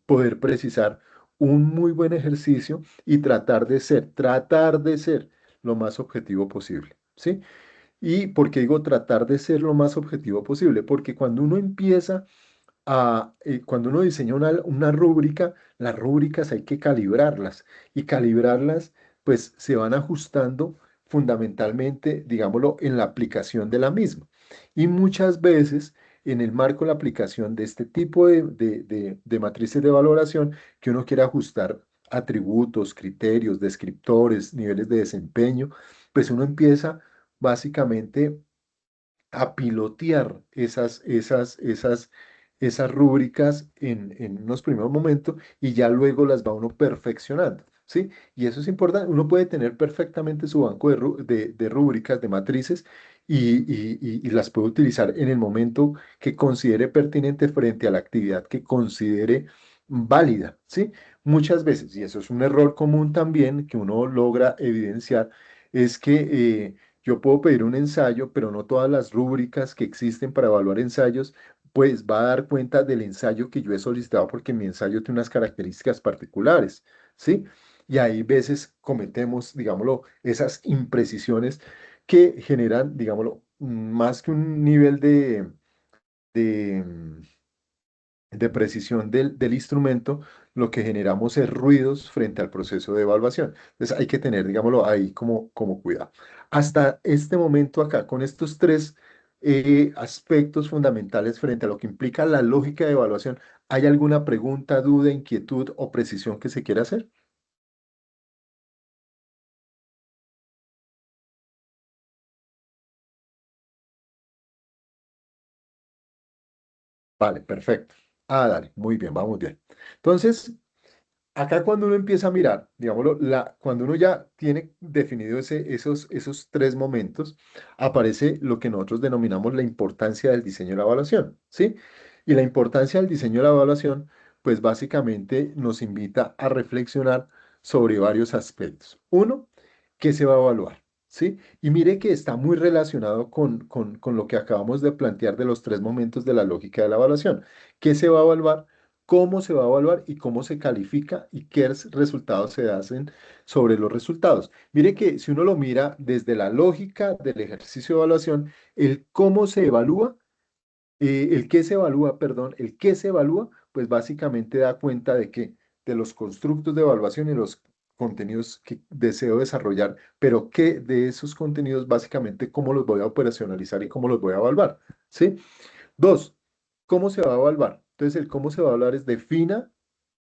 poder precisar un muy buen ejercicio y tratar de ser lo más objetivo posible, ¿sí? ¿Y por qué digo tratar de ser lo más objetivo posible? Porque cuando uno empieza cuando uno diseña una rúbrica, las rúbricas hay que calibrarlas y calibrarlas pues se van ajustando fundamentalmente, digámoslo, en la aplicación de la misma. Y muchas veces en el marco de la aplicación de este tipo de matrices de valoración, que uno quiere ajustar atributos, criterios, descriptores, niveles de desempeño, pues uno empieza básicamente a pilotear esas rúbricas en unos primeros momentos y ya luego las va uno perfeccionando, ¿sí? Y eso es importante. Uno puede tener perfectamente su banco de rúbricas, de matrices, y las puede utilizar en el momento que considere pertinente frente a la actividad que considere válida, ¿sí? Muchas veces, y eso es un error común también que uno logra evidenciar, es que yo puedo pedir un ensayo, pero no todas las rúbricas que existen para evaluar ensayos, pues va a dar cuenta del ensayo que yo he solicitado porque mi ensayo tiene unas características particulares, ¿sí? Y ahí veces cometemos, digámoslo, esas imprecisiones que generan, digámoslo, más que un nivel de, de precisión del instrumento, lo que generamos es ruidos frente al proceso de evaluación. Entonces hay que tener, digámoslo, ahí como cuidado. Hasta este momento acá, con estos tres aspectos fundamentales frente a lo que implica la lógica de evaluación, ¿hay alguna pregunta, duda, inquietud o precisión que se quiera hacer? Vale, perfecto. Dale, muy bien, vamos bien. Entonces, acá cuando uno empieza a mirar, digámoslo, cuando uno ya tiene definido esos tres momentos, aparece lo que nosotros denominamos la importancia del diseño de la evaluación, ¿sí? Y la importancia del diseño de la evaluación, pues básicamente nos invita a reflexionar sobre varios aspectos. Uno, ¿qué se va a evaluar? ¿Sí? Y mire que está muy relacionado con lo que acabamos de plantear de los tres momentos de la lógica de la evaluación. ¿Qué se va a evaluar? Cómo se va a evaluar y cómo se califica y qué resultados se hacen sobre los resultados. Mire que si uno lo mira desde la lógica del ejercicio de evaluación, el cómo se evalúa, el qué se evalúa, perdón, el qué se evalúa, pues básicamente da cuenta de que de los constructos de evaluación y los contenidos que deseo desarrollar, pero qué de esos contenidos básicamente cómo los voy a operacionalizar y cómo los voy a evaluar, ¿sí? Dos, ¿cómo se va a evaluar? Entonces, el cómo se va a evaluar es defina,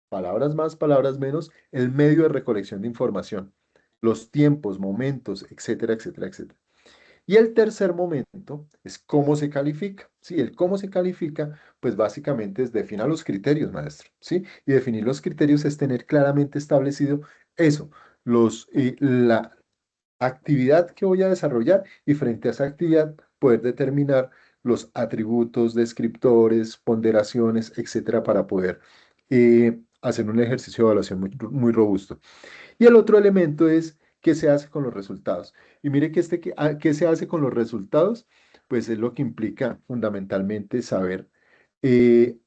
palabras más, palabras menos, el medio de recolección de información, los tiempos, momentos, etcétera, etcétera, etcétera. Y el tercer momento es cómo se califica. Sí, el cómo se califica, pues básicamente es defina los criterios, maestro. Sí, y definir los criterios es tener claramente establecido eso, la actividad que voy a desarrollar y frente a esa actividad poder determinar los atributos, descriptores, ponderaciones, etcétera, para poder hacer un ejercicio de evaluación muy robusto. Y el otro elemento es qué se hace con los resultados. Y mire que qué se hace con los resultados, pues es lo que implica fundamentalmente saber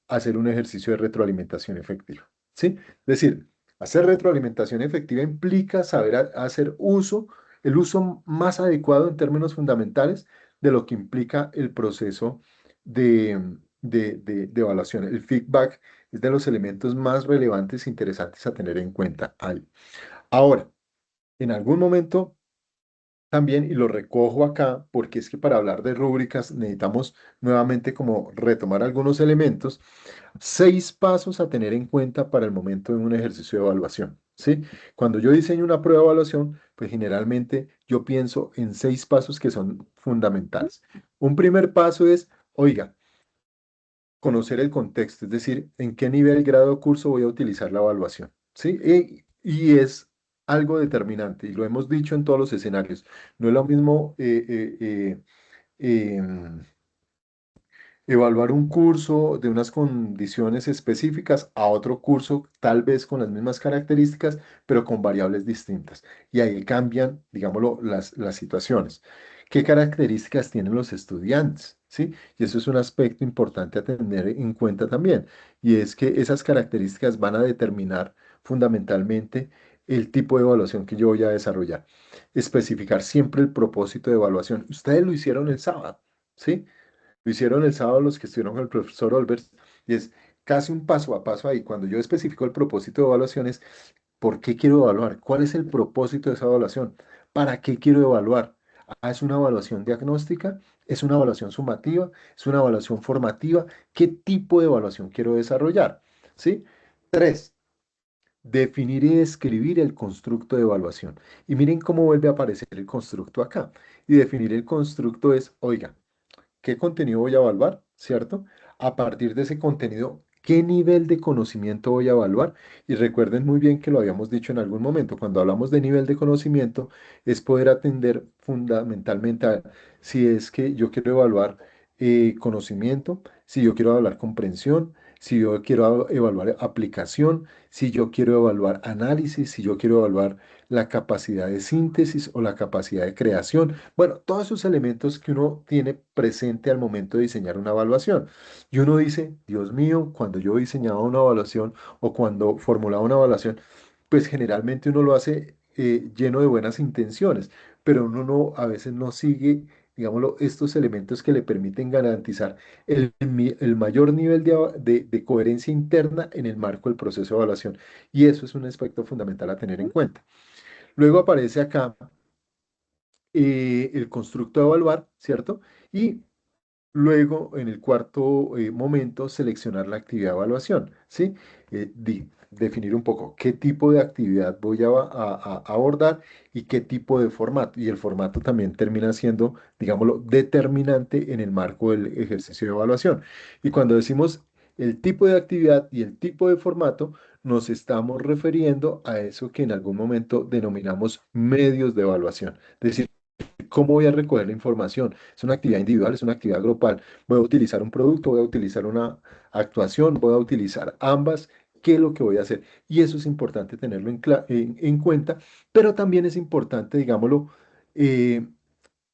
hacer un ejercicio de retroalimentación efectiva. ¿Sí? Es decir, hacer retroalimentación efectiva implica saber hacer el uso más adecuado en términos fundamentales de lo que implica el proceso de evaluación. El feedback es de los elementos más relevantes e interesantes a tener en cuenta ahí. Ahora, en algún momento también, y lo recojo acá, porque es que para hablar de rúbricas necesitamos nuevamente como retomar algunos elementos. 6 pasos a tener en cuenta para el momento de un ejercicio de evaluación, ¿sí? Cuando yo diseño una prueba de evaluación, pues generalmente yo pienso en 6 pasos que son fundamentales. Un primer paso es, oiga, conocer el contexto, es decir, en qué nivel, grado o curso voy a utilizar la evaluación, ¿sí? Y es algo determinante, y lo hemos dicho en todos los escenarios. No es lo mismo em, evaluar un curso de unas condiciones específicas a otro curso, tal vez con las mismas características, pero con variables distintas. Y ahí cambian, digámoslo, las situaciones. ¿Qué características tienen los estudiantes? ¿Sí? Y eso es un aspecto importante a tener en cuenta también. Y es que esas características van a determinar fundamentalmente el tipo de evaluación que yo voy a desarrollar. Especificar siempre el propósito de evaluación. Ustedes lo hicieron el sábado, ¿sí? Lo hicieron el sábado los que estuvieron con el profesor Olbers y es casi un paso a paso ahí. Cuando yo especifico el propósito de evaluaciones, ¿por qué quiero evaluar? ¿Cuál es el propósito de esa evaluación? ¿Para qué quiero evaluar? Ah, ¿es una evaluación diagnóstica? ¿Es una evaluación sumativa? ¿Es una evaluación formativa? ¿Qué tipo de evaluación quiero desarrollar? ¿Sí? 3. Definir y describir el constructo de evaluación. Y miren cómo vuelve a aparecer el constructo acá. Y definir el constructo es, oiga, qué contenido voy a evaluar, ¿cierto? A partir de ese contenido, ¿qué nivel de conocimiento voy a evaluar? Y recuerden muy bien que lo habíamos dicho en algún momento, cuando hablamos de nivel de conocimiento, es poder atender fundamentalmente a si es que yo quiero evaluar conocimiento, si yo quiero evaluar comprensión, si yo quiero evaluar aplicación, si yo quiero evaluar análisis, si yo quiero evaluar la capacidad de síntesis o la capacidad de creación. Bueno, todos esos elementos que uno tiene presente al momento de diseñar una evaluación. Y uno dice, Dios mío, cuando yo diseñaba una evaluación o cuando formulaba una evaluación, pues generalmente uno lo hace lleno de buenas intenciones, pero uno no, a veces no sigue, digámoslo, estos elementos que le permiten garantizar el mayor nivel de coherencia interna en el marco del proceso de evaluación. Y eso es un aspecto fundamental a tener en cuenta. Luego aparece acá el constructo de evaluar, ¿cierto? Y luego, en el cuarto momento, seleccionar la actividad de evaluación, ¿sí? Definir un poco qué tipo de actividad voy a abordar y qué tipo de formato. Y el formato también termina siendo, digámoslo, determinante en el marco del ejercicio de evaluación. Y cuando decimos el tipo de actividad y el tipo de formato, nos estamos refiriendo a eso que en algún momento denominamos medios de evaluación. Es decir, ¿cómo voy a recoger la información? ¿Es una actividad individual? ¿Es una actividad grupal? ¿Voy a utilizar un producto? ¿Voy a utilizar una actuación? ¿Voy a utilizar ambas? ¿Qué es lo que voy a hacer? Y eso es importante tenerlo en cuenta, pero también es importante, digámoslo, eh,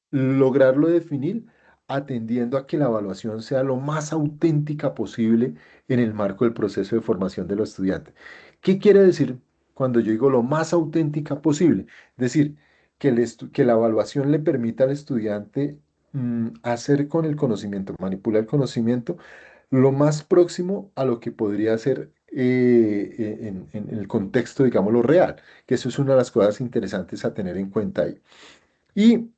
lograrlo definir atendiendo a que la evaluación sea lo más auténtica posible en el marco del proceso de formación de los estudiantes. ¿Qué quiere decir cuando yo digo lo más auténtica posible? Es decir, que la evaluación le permita al estudiante hacer con el conocimiento, manipular el conocimiento lo más próximo a lo que podría ser en el contexto, digámoslo, real, que eso es una de las cosas interesantes a tener en cuenta ahí. Y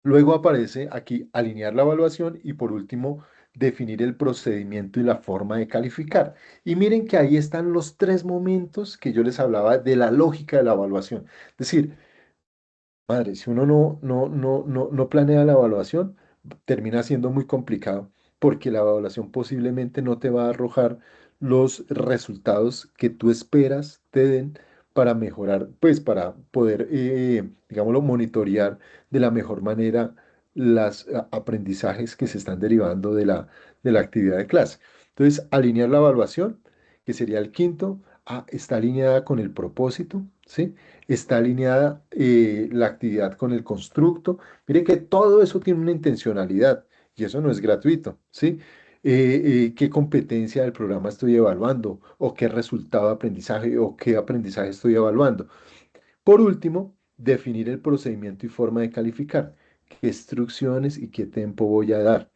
luego aparece aquí alinear la evaluación y por último definir el procedimiento y la forma de calificar. Y miren que ahí están los 3 momentos que yo les hablaba de la lógica de la evaluación. Es decir, madre, si uno no planea la evaluación, termina siendo muy complicado porque la evaluación posiblemente no te va a arrojar los resultados que tú esperas te den para mejorar, pues para poder, digámoslo, monitorear de la mejor manera los aprendizajes que se están derivando de la actividad de clase. Entonces, alinear la evaluación, que sería el quinto, está alineada con el propósito, ¿sí? Está alineada la actividad con el constructo. Mire que todo eso tiene una intencionalidad y eso no es gratuito, ¿sí? ¿Qué competencia del programa estoy evaluando? ¿O qué resultado de aprendizaje o qué aprendizaje estoy evaluando? Por último, definir el procedimiento y forma de calificar. ¿Qué instrucciones y qué tiempo voy a dar?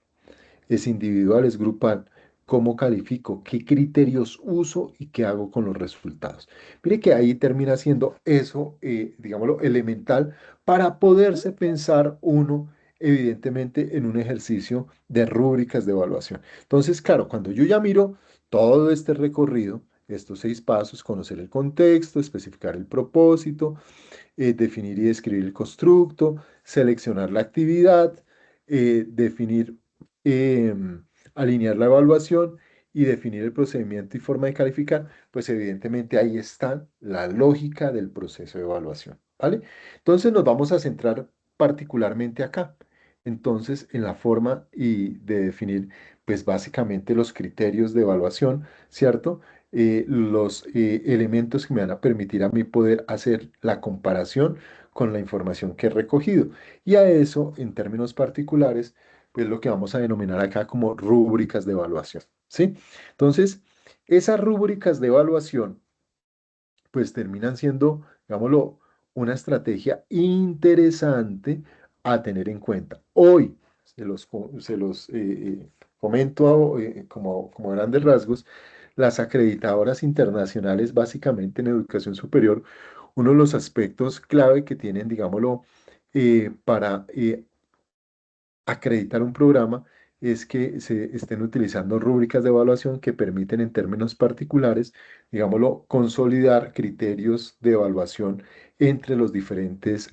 ¿Es individual, es grupal? cómo califico, qué criterios uso y qué hago con los resultados. Mire que ahí termina siendo eso, digámoslo, elemental para poderse pensar uno, evidentemente, en un ejercicio de rúbricas de evaluación. Entonces, claro, cuando yo ya miro todo este recorrido, estos 6 pasos: conocer el contexto, especificar el propósito, definir y describir el constructo, seleccionar la actividad, definir, alinear la evaluación y definir el procedimiento y forma de calificar, pues evidentemente ahí está la lógica del proceso de evaluación, ¿vale? Entonces nos vamos a centrar particularmente acá. Entonces, en la forma y de definir, pues básicamente los criterios de evaluación, ¿cierto? Los elementos que me van a permitir a mí poder hacer la comparación con la información que he recogido. Y a eso, en términos particulares, pues lo que vamos a denominar acá como rúbricas de evaluación, ¿sí? Entonces, esas rúbricas de evaluación, pues terminan siendo, digámoslo, una estrategia interesante a tener en cuenta. Hoy se los comento como grandes rasgos. Las acreditadoras internacionales, básicamente en educación superior, uno de los aspectos clave que tienen, digámoslo, para acreditar un programa es que se estén utilizando rúbricas de evaluación que permiten en términos particulares, digámoslo, consolidar criterios de evaluación entre los diferentes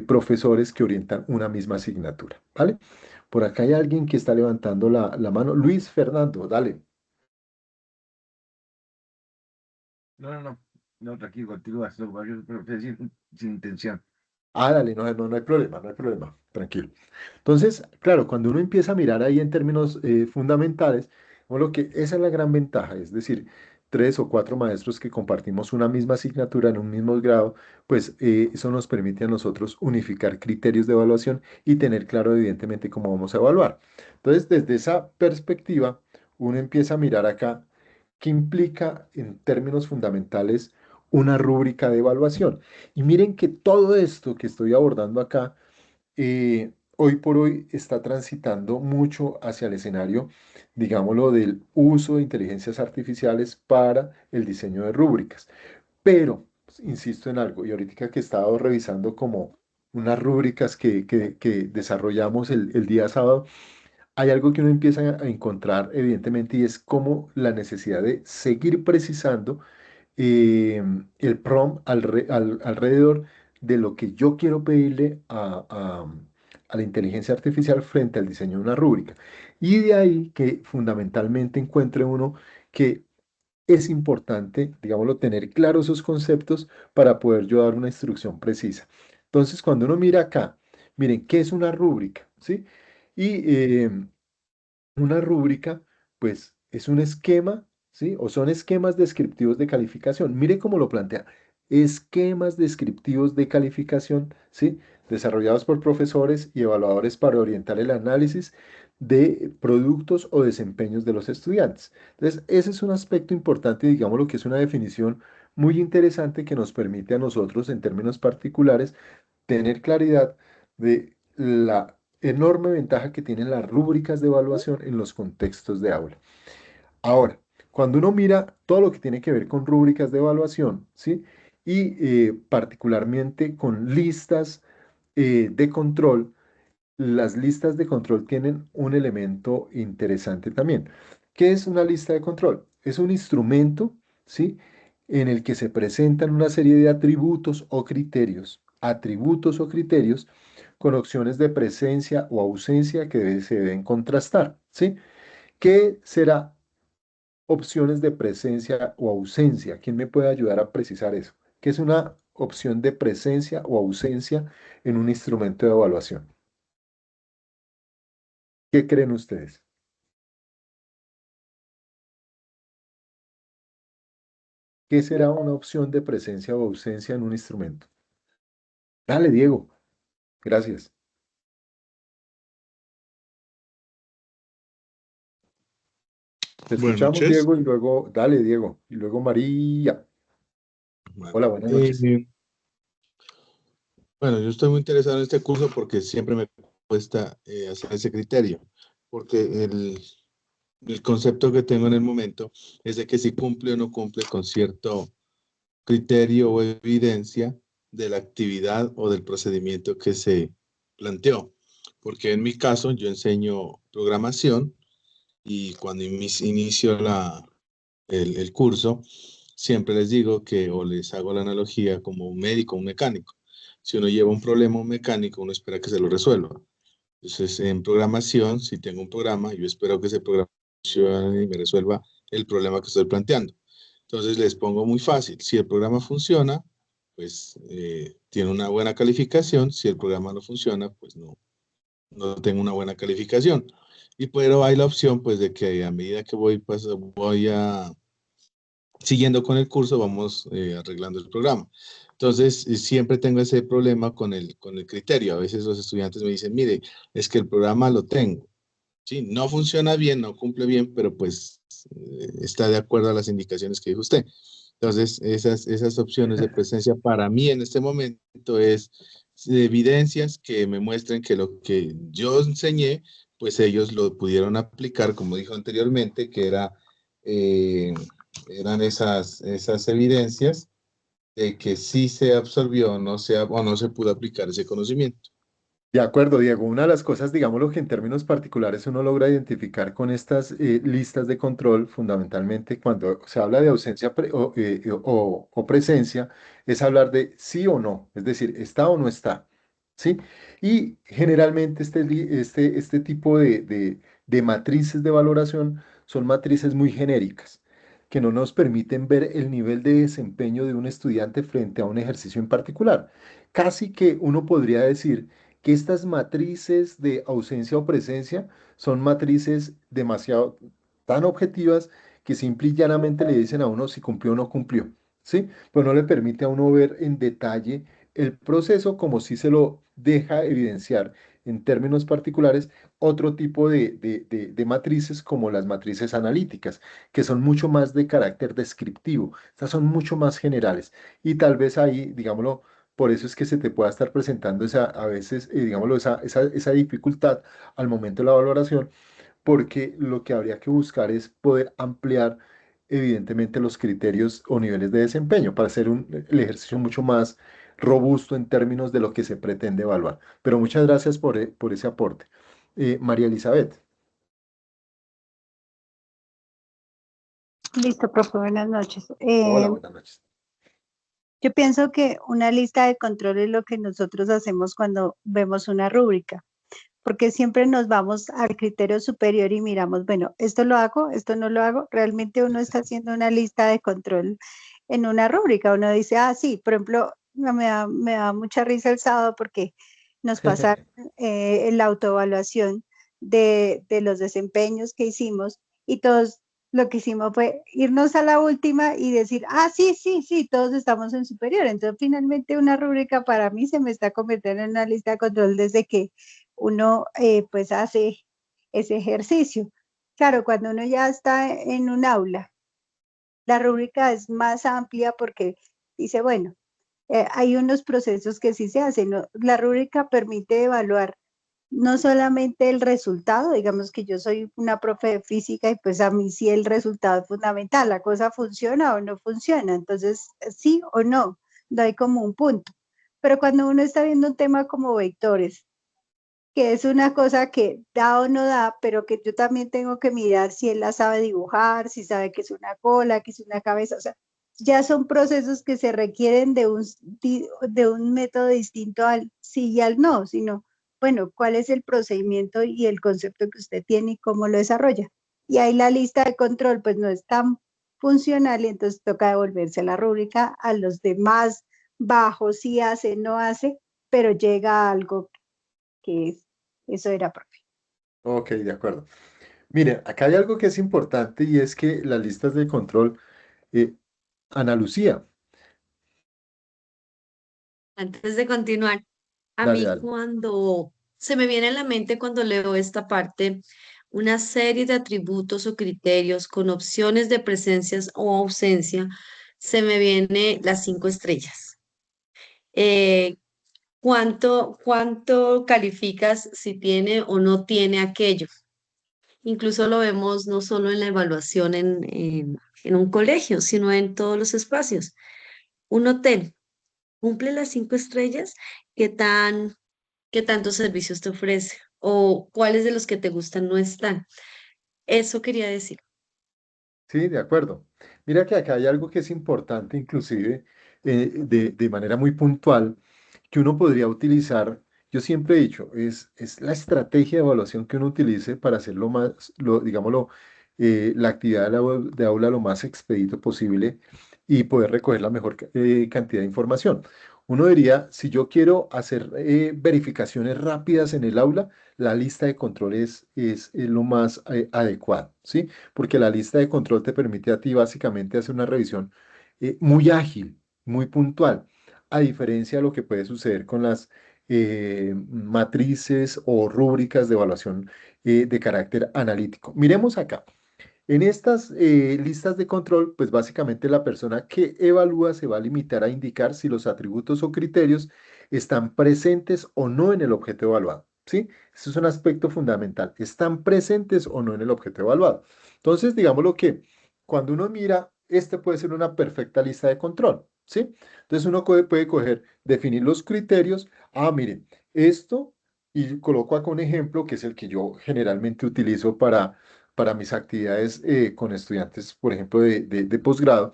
profesores que orientan una misma asignatura, ¿vale? Por acá hay alguien que está levantando la mano. Luis Fernando, dale. No, no, no, no, tranquilo, contigo, pero fue sin intención. Ah, dale, no, no, no hay problema, no hay problema, tranquilo. Entonces, claro, cuando uno empieza a mirar ahí en términos fundamentales, bueno, lo que esa es la gran ventaja, es decir, 3 o 4 maestros que compartimos una misma asignatura en un mismo grado, pues eso nos permite a nosotros unificar criterios de evaluación y tener claro, evidentemente, cómo vamos a evaluar. Entonces, desde esa perspectiva, uno empieza a mirar acá qué implica en términos fundamentales una rúbrica de evaluación. Y miren que todo esto que estoy abordando acá, hoy por hoy está transitando mucho hacia el escenario, digámoslo, del uso de inteligencias artificiales para el diseño de rúbricas. Pero, insisto en algo, y ahorita que he estado revisando como unas rúbricas que desarrollamos el día sábado, hay algo que uno empieza a encontrar, evidentemente, y es como la necesidad de seguir precisando el prompt alrededor de lo que yo quiero pedirle a la inteligencia artificial frente al diseño de una rúbrica. Y de ahí que fundamentalmente encuentre uno que es importante, digámoslo, tener claros esos conceptos para poder yo dar una instrucción precisa. Entonces, cuando uno mira acá, miren, ¿qué es una rúbrica? ¿Sí? Y una rúbrica, pues, es un esquema, ¿sí? O son esquemas descriptivos de calificación. Mire cómo lo plantea. Esquemas descriptivos de calificación, ¿sí? Desarrollados por profesores y evaluadores para orientar el análisis de productos o desempeños de los estudiantes. Entonces, ese es un aspecto importante, digamos, lo que es una definición muy interesante que nos permite a nosotros, en términos particulares, tener claridad de la enorme ventaja que tienen las rúbricas de evaluación en los contextos de aula. Ahora, cuando uno mira todo lo que tiene que ver con rúbricas de evaluación, ¿sí? Y particularmente con listas de control, las listas de control tienen un elemento interesante también. ¿Qué es una lista de control? Es un instrumento, ¿sí? En el que se presentan una serie de atributos o criterios con opciones de presencia o ausencia que se deben contrastar, ¿sí? ¿Qué será opciones de presencia o ausencia? ¿Quién me puede ayudar a precisar eso? ¿Qué es una opción de presencia o ausencia en un instrumento de evaluación? ¿Qué creen ustedes? ¿Qué será una opción de presencia o ausencia en un instrumento? Dale, Diego. Gracias. Te Buenas escuchamos, noches. Diego, y luego, dale, Diego, y luego María. Vale. Hola, buenas noches. Bueno, yo estoy muy interesado en este curso porque siempre me cuesta hacer ese criterio, porque el concepto que tengo en el momento es de que si cumple o no cumple con cierto criterio o evidencia de la actividad o del procedimiento que se planteó. Porque en mi caso yo enseño programación y cuando inicio el curso, siempre les digo que, o les hago la analogía como un médico, un mecánico. Si uno lleva un problema a un mecánico, uno espera que se lo resuelva. Entonces, en programación, si tengo un programa, yo espero que ese programa funcione y me resuelva el problema que estoy planteando. Entonces, les pongo muy fácil. Si el programa funciona, pues tiene una buena calificación. Si el programa no funciona, pues no tengo una buena calificación. Pero hay la opción, pues, de que a medida que voy siguiendo con el curso, vamos arreglando el programa. Entonces, siempre tengo ese problema con el criterio. A veces los estudiantes me dicen, mire, es que el programa lo tengo. Sí, no funciona bien, no cumple bien, pero pues está de acuerdo a las indicaciones que dijo usted. Entonces, esas opciones de presencia para mí en este momento es evidencias que me muestren que lo que yo enseñé, pues ellos lo pudieron aplicar, como dijo anteriormente, que eh, eran esas evidencias de que sí se absorbió o no se pudo aplicar ese conocimiento. De acuerdo, Diego. Una de las cosas, digámoslo que en términos particulares uno logra identificar con estas listas de control, fundamentalmente cuando se habla de ausencia o presencia, es hablar de sí o no, es decir, está o no está, ¿sí? Y generalmente este tipo de matrices de valoración son matrices muy genéricas, que no nos permiten ver el nivel de desempeño de un estudiante frente a un ejercicio en particular. Casi que uno podría decir que estas matrices de ausencia o presencia son matrices demasiado tan objetivas que simple y llanamente le dicen a uno si cumplió o no cumplió, ¿sí? Pero no le permite a uno ver en detalle el proceso como si se lo deja evidenciar en términos particulares otro tipo de matrices como las matrices analíticas, que son mucho más de carácter descriptivo. Estas son mucho más generales y tal vez ahí, digámoslo, por eso es que se te pueda estar presentando a veces, digámoslo, esa dificultad al momento de la valoración, porque lo que habría que buscar es poder ampliar, evidentemente, los criterios o niveles de desempeño para hacer el ejercicio mucho más robusto en términos de lo que se pretende evaluar. Pero muchas gracias por ese aporte. María Elizabeth. Listo, profe, buenas noches. Hola, buenas noches. Yo pienso que una lista de control es lo que nosotros hacemos cuando vemos una rúbrica, porque siempre nos vamos al criterio superior y miramos, bueno, esto lo hago, esto no lo hago. Realmente uno está haciendo una lista de control en una rúbrica. Uno dice, ah, sí, por ejemplo, me da mucha risa el sábado porque nos pasaron la autoevaluación de los desempeños que hicimos y todos lo que hicimos fue irnos a la última y decir, ah, sí, sí, sí, todos estamos en superior. Entonces, finalmente, una rúbrica para mí se me está convirtiendo en una lista de control desde que uno pues hace ese ejercicio. Claro, cuando uno ya está en un aula, la rúbrica es más amplia porque dice, bueno, hay unos procesos que sí se hacen, ¿no? La rúbrica permite evaluar no solamente el resultado, digamos que yo soy una profe de física y pues a mí sí el resultado es fundamental, la cosa funciona o no funciona, entonces sí o no, no hay como un punto. Pero cuando uno está viendo un tema como vectores, que es una cosa que da o no da, pero que yo también tengo que mirar si él la sabe dibujar, si sabe que es una cola, que es una cabeza, o sea, ya son procesos que se requieren de un método distinto al sí y al no, sino, bueno, cuál es el procedimiento y el concepto que usted tiene y cómo lo desarrolla. Y ahí la lista de control pues no es tan funcional y entonces toca devolverse a la rúbrica a los demás bajos, si hace, no hace, pero llega a algo que eso era profe. Ok, de acuerdo. Mire, acá hay algo que es importante y es que las listas de control, eh, Ana Lucía, Antes de continuar, a dale, mí dale. cuando se me viene a la mente cuando leo esta parte, una serie de atributos o criterios con opciones de presencias o ausencia, se me viene las 5 estrellas. Eh, ¿cuánto calificas si tiene o no tiene aquello? Incluso lo vemos no solo en la evaluación en un colegio, sino en todos los espacios. Un hotel cumple las 5 estrellas, ¿qué qué tantos servicios te ofrece? ¿O cuáles de los que te gustan no están? Eso quería decir. Sí, de acuerdo. Mira que acá hay algo que es importante, inclusive de manera muy puntual, que uno podría utilizar. Yo siempre he dicho, es la estrategia de evaluación que uno utilice para hacer lo más, digámoslo, la actividad de aula lo más expedito posible y poder recoger la mejor cantidad de información. Uno diría, si yo quiero hacer verificaciones rápidas en el aula, la lista de controles es lo más adecuado, ¿sí? Porque la lista de control te permite a ti básicamente hacer una revisión muy ágil, muy puntual, a diferencia de lo que puede suceder con las matrices o rúbricas de evaluación de carácter analítico. Miremos acá. En estas listas de control, pues básicamente la persona que evalúa se va a limitar a indicar si los atributos o criterios están presentes o no en el objeto evaluado, ¿sí? Ese es un aspecto fundamental. ¿Están presentes o no en el objeto evaluado? Entonces, digámoslo que cuando uno mira, este puede ser una perfecta lista de control, ¿sí? Entonces uno puede coger, definir los criterios. Ah, miren, esto, y coloco acá un ejemplo que es el que yo generalmente utilizo para mis actividades con estudiantes, por ejemplo, de posgrado,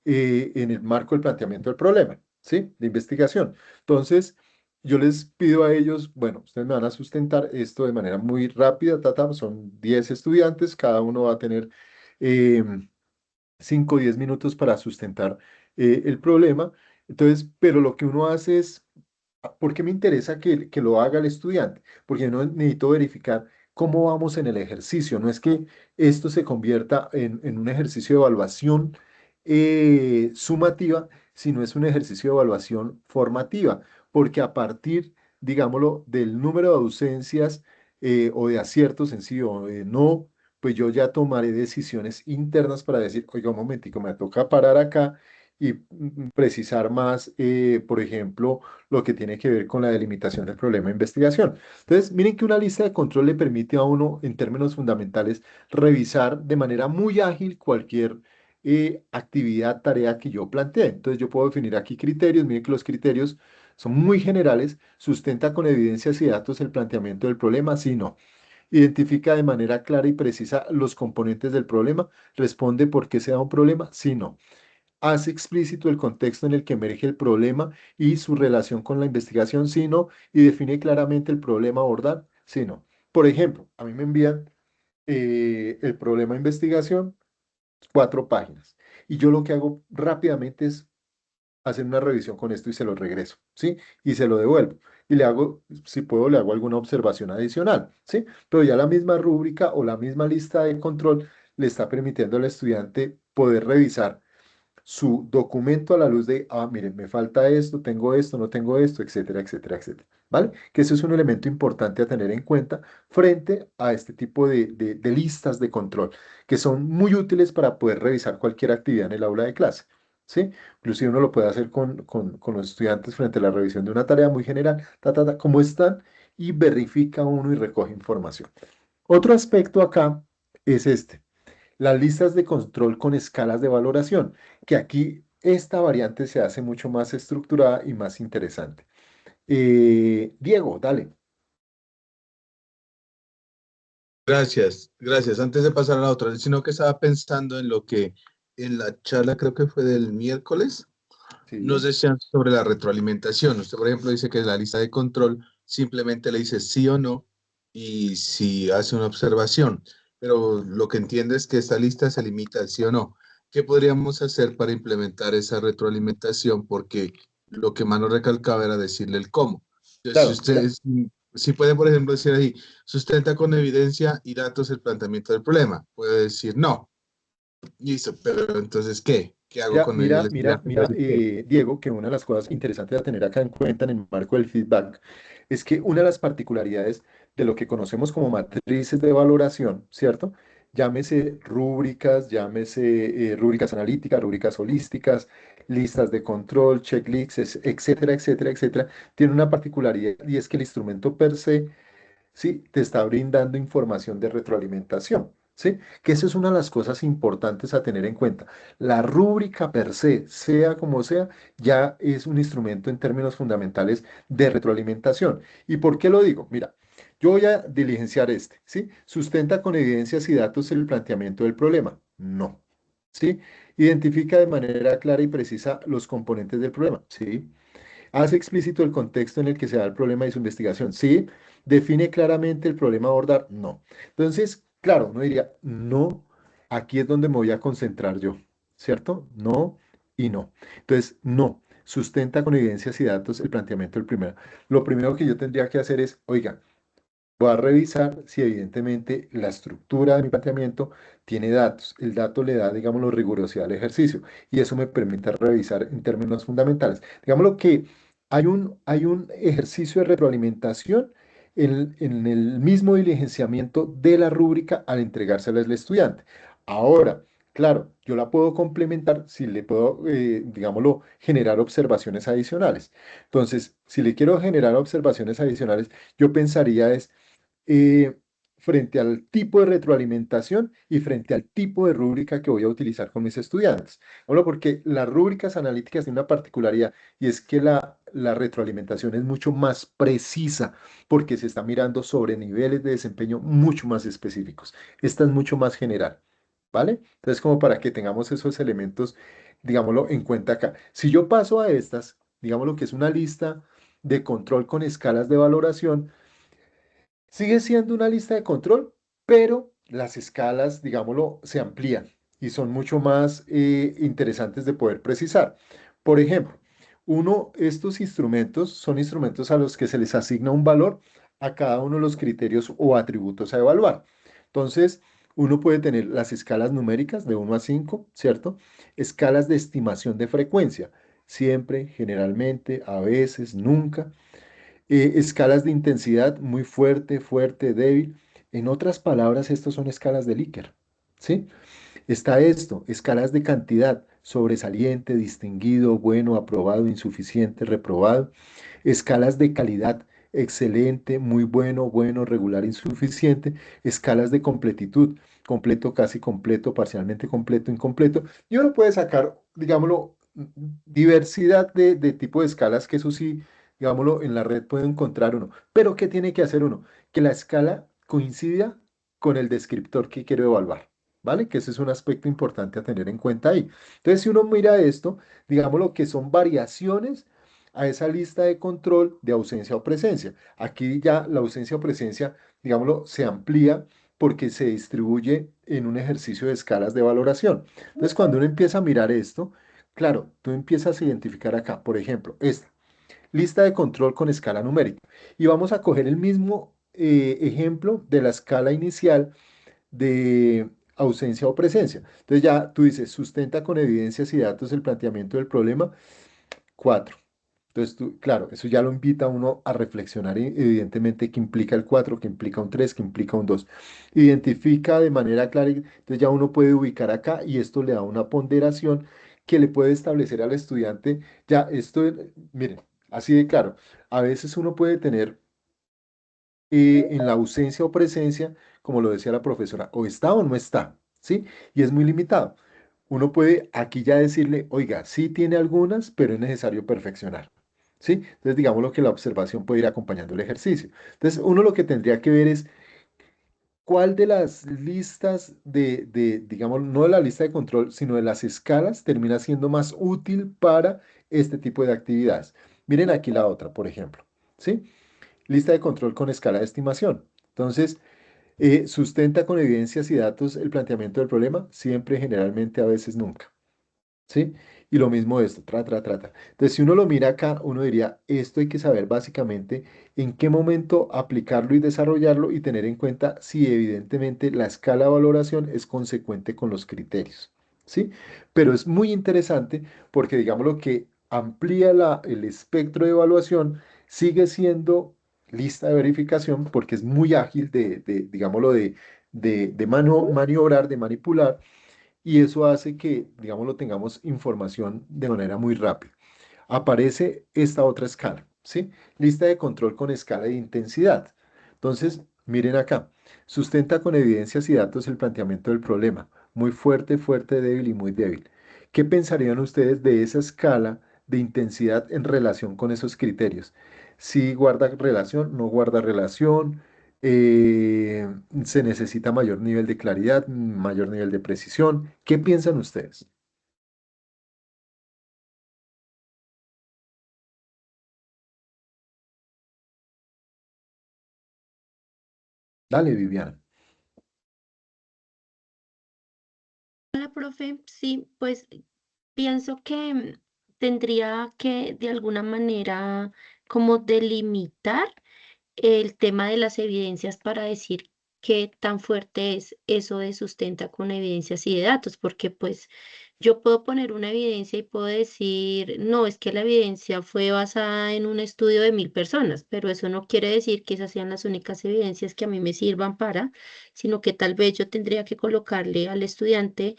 en el marco del planteamiento del problema, ¿sí? De investigación. Entonces, yo les pido a ellos, bueno, ustedes me van a sustentar esto de manera muy rápida, son 10 estudiantes, cada uno va a tener 5 o 10 minutos para sustentar el problema. Entonces, pero lo que uno hace es ¿por qué me interesa que lo haga el estudiante? Porque no necesito verificar cómo vamos en el ejercicio. No es que esto se convierta en un ejercicio de evaluación sumativa, sino es un ejercicio de evaluación formativa, porque a partir, digámoslo, del número de ausencias o de aciertos en sí o de no, pues yo ya tomaré decisiones internas para decir, oiga, un momentico, me toca parar acá y precisar más, por ejemplo, lo que tiene que ver con la delimitación del problema de investigación. Entonces, miren que una lista de control le permite a uno, en términos fundamentales, revisar de manera muy ágil cualquier actividad, tarea que yo plantee. Entonces, yo puedo definir aquí criterios. Miren que los criterios son muy generales. Sustenta con evidencias y datos el planteamiento del problema, sí, no. Identifica de manera clara y precisa los componentes del problema. Responde por qué se da un problema, sí, no. Hace explícito el contexto en el que emerge el problema y su relación con la investigación, sino, y define claramente el problema a abordar, sino. Por ejemplo, a mí me envían el problema de investigación, 4 páginas, y yo lo que hago rápidamente es hacer una revisión con esto y se lo regreso, ¿sí? Y se lo devuelvo. Y le hago, si puedo, le hago alguna observación adicional, ¿sí? Pero ya la misma rúbrica o la misma lista de control le está permitiendo al estudiante poder revisar su documento a la luz de, ah, miren, me falta esto, no tengo esto, etcétera, etcétera, etcétera. ¿Vale? Que eso es un elemento importante a tener en cuenta frente a este tipo de listas de control, que son muy útiles para poder revisar cualquier actividad en el aula de clase. ¿Sí? Inclusive uno lo puede hacer con los estudiantes frente a la revisión de una tarea muy general, cómo están, y verifica uno y recoge información. Otro aspecto acá es este. Las listas de control con escalas de valoración, que aquí esta variante se hace mucho más estructurada y más interesante. Diego, dale. Gracias, gracias. Antes de pasar a la otra, sino que estaba pensando en lo que en la charla, creo que fue del miércoles, nos Sí, decían sobre la retroalimentación. Usted, por ejemplo, dice que la lista de control simplemente le dice sí o no y si hace una observación, pero lo que entiende es que esta lista se limita al sí o no. ¿Qué podríamos hacer para implementar esa retroalimentación? Porque lo que más nos recalcaba era decirle el cómo. Entonces, si claro, mira, usted, si puede, por ejemplo, decir ahí, sustenta con evidencia y datos el planteamiento del problema. Puede decir no. Listo, pero entonces, ¿qué? ¿Qué hago mira, con el mira, mira, estudiante? mira, Entonces, ¿qué? Diego, que una de las cosas interesantes a tener acá en cuenta en el marco del feedback es que una de las particularidades de lo que conocemos como matrices de valoración, ¿cierto? Llámese rúbricas, llámese rúbricas analíticas, rúbricas holísticas, listas de control, checklists, etcétera, etcétera, etcétera, tiene una particularidad y es que el instrumento per se ¿sí? Te está brindando información de retroalimentación, ¿sí? Que eso es una de las cosas importantes a tener en cuenta. La rúbrica per se, sea como sea, ya es un instrumento en términos fundamentales de retroalimentación. ¿Y por qué lo digo? Mira, yo voy a diligenciar este, ¿sí? Sustenta con evidencias y datos el planteamiento del problema. No, ¿sí? Identifica de manera clara y precisa los componentes del problema, ¿sí? Hace explícito el contexto en el que se da el problema y su investigación. Sí, define claramente el problema a abordar. No. Entonces, claro, uno diría, no, aquí es donde me voy a concentrar yo, ¿cierto? No y no. Entonces, no. Sustenta con evidencias y datos el planteamiento del primero. Lo primero que yo tendría que hacer es, oiga, voy a revisar si evidentemente la estructura de mi planteamiento tiene datos. El dato le da, digámoslo, rigurosidad al ejercicio y eso me permite revisar en términos fundamentales. Digámoslo que hay un ejercicio de retroalimentación en el mismo diligenciamiento de la rúbrica al entregársela al estudiante. Ahora, claro, yo la puedo complementar si le puedo, digámoslo, generar observaciones adicionales. Entonces, si le quiero generar observaciones adicionales, yo pensaría es eh, frente al tipo de retroalimentación y frente al tipo de rúbrica que voy a utilizar con mis estudiantes. Bueno, porque las rúbricas analíticas tienen una particularidad y es que la retroalimentación es mucho más precisa porque se está mirando sobre niveles de desempeño mucho más específicos. Esta es mucho más general, ¿vale? Entonces, como para que tengamos esos elementos, digámoslo, en cuenta acá. Si yo paso a estas, digamos lo que es una lista de control con escalas de valoración, sigue siendo una lista de control, pero las escalas, digámoslo, se amplían y son mucho más interesantes de poder precisar. Por ejemplo, estos instrumentos son instrumentos a los que se les asigna un valor a cada uno de los criterios o atributos a evaluar. Entonces, uno puede tener las escalas numéricas de 1 a 5, ¿cierto? Escalas de estimación de frecuencia, siempre, generalmente, a veces, nunca escalas de intensidad muy fuerte, fuerte, débil. En otras palabras, estos son escalas de Likert, ¿sí? Está esto, escalas de cantidad, sobresaliente, distinguido, bueno, aprobado, insuficiente, reprobado. Escalas de calidad, excelente, muy bueno, bueno, regular, insuficiente. Escalas de completitud, completo, casi completo, parcialmente completo, incompleto. Y uno puede sacar, digámoslo, diversidad de tipo de escalas que eso sí, digámoslo, en la red puede encontrar uno. Pero ¿qué tiene que hacer uno? Que la escala coincida con el descriptor que quiero evaluar. ¿Vale? Que ese es un aspecto importante a tener en cuenta ahí. Entonces, si uno mira esto, digámoslo que son variaciones a esa lista de control de ausencia o presencia. Aquí ya la ausencia o presencia, digámoslo, se amplía porque se distribuye en un ejercicio de escalas de valoración. Entonces, cuando uno empieza a mirar esto, claro, tú empiezas a identificar acá, por ejemplo, esta lista de control con escala numérica. Y vamos a coger el mismo ejemplo de la escala inicial de ausencia o presencia. Entonces ya tú dices, sustenta con evidencias y datos el planteamiento del problema. 4. Entonces, tú, claro, eso ya lo invita a uno a reflexionar, evidentemente, qué implica el 4, qué implica un 3, qué implica un 2. Identifica de manera clara, entonces ya uno puede ubicar acá y esto le da una ponderación que le puede establecer al estudiante. Ya, esto, miren, así de claro, a veces uno puede tener en la ausencia o presencia, como lo decía la profesora, o está o no está, ¿sí? Y es muy limitado. Uno puede aquí ya decirle, oiga, sí tiene algunas, pero es necesario perfeccionar, ¿sí? Entonces, digamos que la observación puede ir acompañando el ejercicio. Entonces, uno lo que tendría que ver es cuál de las listas digamos, no de la lista de control, sino de las escalas, termina siendo más útil para este tipo de actividades. Miren aquí la otra, por ejemplo, ¿sí? Lista de control con escala de estimación. Entonces, sustenta con evidencias y datos el planteamiento del problema, siempre, generalmente, a veces, nunca. ¿Sí? Y lo mismo esto, trata. Entonces, si uno lo mira acá, uno diría, esto hay que saber básicamente en qué momento aplicarlo y desarrollarlo y tener en cuenta si evidentemente la escala de valoración es consecuente con los criterios. ¿Sí? Pero es muy interesante porque digamos lo que amplía el espectro de evaluación, sigue siendo lista de verificación porque es muy ágil digámoslo, maniobrar, de manipular y eso hace que, digámoslo, tengamos información de manera muy rápida. Aparece esta otra escala, ¿sí? Lista de control con escala de intensidad. Entonces, miren acá, sustenta con evidencias y datos el planteamiento del problema, muy fuerte, fuerte, débil y muy débil. ¿Qué pensarían ustedes de esa escala de intensidad en relación con esos criterios? Si guarda relación, no guarda relación, eh, se necesita mayor nivel de claridad, mayor nivel de precisión. ¿Qué piensan ustedes? Dale, Viviana. Hola, profe. Sí, pues pienso que tendría que de alguna manera como delimitar el tema de las evidencias para decir qué tan fuerte es eso de sustenta con evidencias y de datos, porque pues yo puedo poner una evidencia y puedo decir, no, es que la evidencia fue basada en un estudio de 1000 personas, pero eso no quiere decir que esas sean las únicas evidencias que a mí me sirvan para, sino que tal vez yo tendría que colocarle al estudiante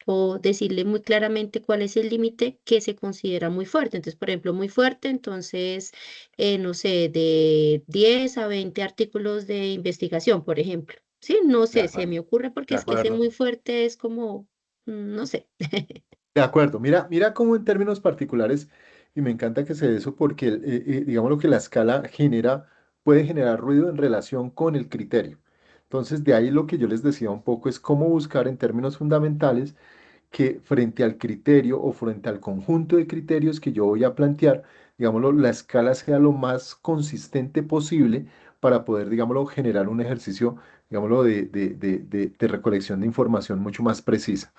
o decirle muy claramente cuál es el límite que se considera muy fuerte. Entonces, por ejemplo, muy fuerte, entonces no sé, de 10 a 20 artículos de investigación, por ejemplo. Sí, no De sé, se acuerdo, me ocurre porque de es que ese acuerdo. muy fuerte es como, no sé. De acuerdo, mira, mira cómo en términos particulares, y me encanta que se dé eso porque, digamos, lo que la escala genera, puede generar ruido en relación con el criterio. Entonces, de ahí lo que yo les decía un poco es cómo buscar en términos fundamentales que frente al criterio o frente al conjunto de criterios que yo voy a plantear, digámoslo, la escala sea lo más consistente posible para poder, digámoslo, generar un ejercicio, digámoslo, de recolección de información mucho más precisa.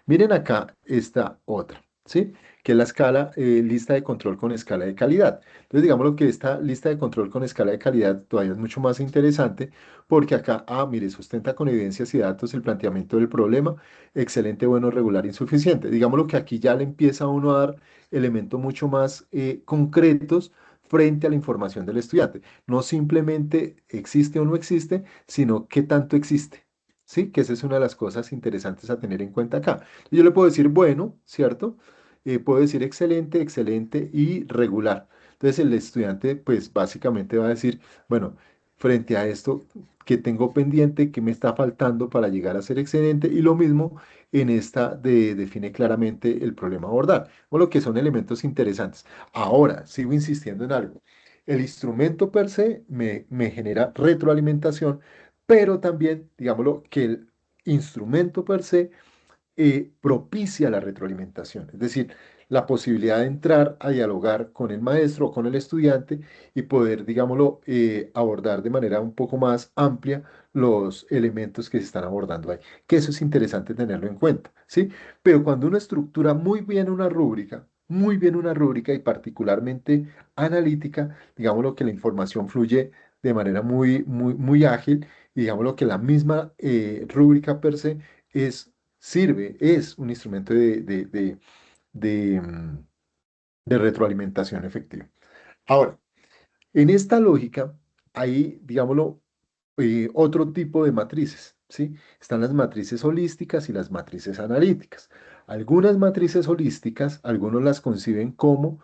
Miren acá esta otra, ¿sí? Que es la escala, lista de control con escala de calidad. Entonces, digamos que esta lista de control con escala de calidad todavía es mucho más interesante porque acá, mire, sustenta con evidencias y datos el planteamiento del problema, excelente, bueno, regular, insuficiente. Digamos que aquí ya le empieza a uno a dar elementos mucho más concretos frente a la información del estudiante. No simplemente existe o no existe, sino qué tanto existe. Sí, que esa es una de las cosas interesantes a tener en cuenta acá. Yo le puedo decir bueno, ¿cierto? Puedo decir excelente, excelente y regular. Entonces el estudiante pues básicamente va a decir, bueno, frente a esto, ¿qué tengo pendiente? ¿Qué me está faltando para llegar a ser excelente? Y lo mismo en esta define claramente el problema a abordar, o lo que son elementos interesantes. Ahora, sigo insistiendo en algo. El instrumento per se me genera retroalimentación, pero también, digámoslo, que el instrumento per se propicia la retroalimentación, es decir, la posibilidad de entrar a dialogar con el maestro o con el estudiante y poder, digámoslo, abordar de manera un poco más amplia los elementos que se están abordando ahí, que eso es interesante tenerlo en cuenta, ¿sí? Pero cuando uno estructura muy bien una rúbrica y particularmente analítica, digámoslo que la información fluye de manera muy ágil y digámoslo que la misma rúbrica per se es un instrumento de, mm, de retroalimentación efectiva. Ahora, en esta lógica hay, digámoslo, otro tipo de matrices, ¿sí? Están las matrices holísticas y las matrices analíticas. Algunas matrices holísticas, algunos las conciben como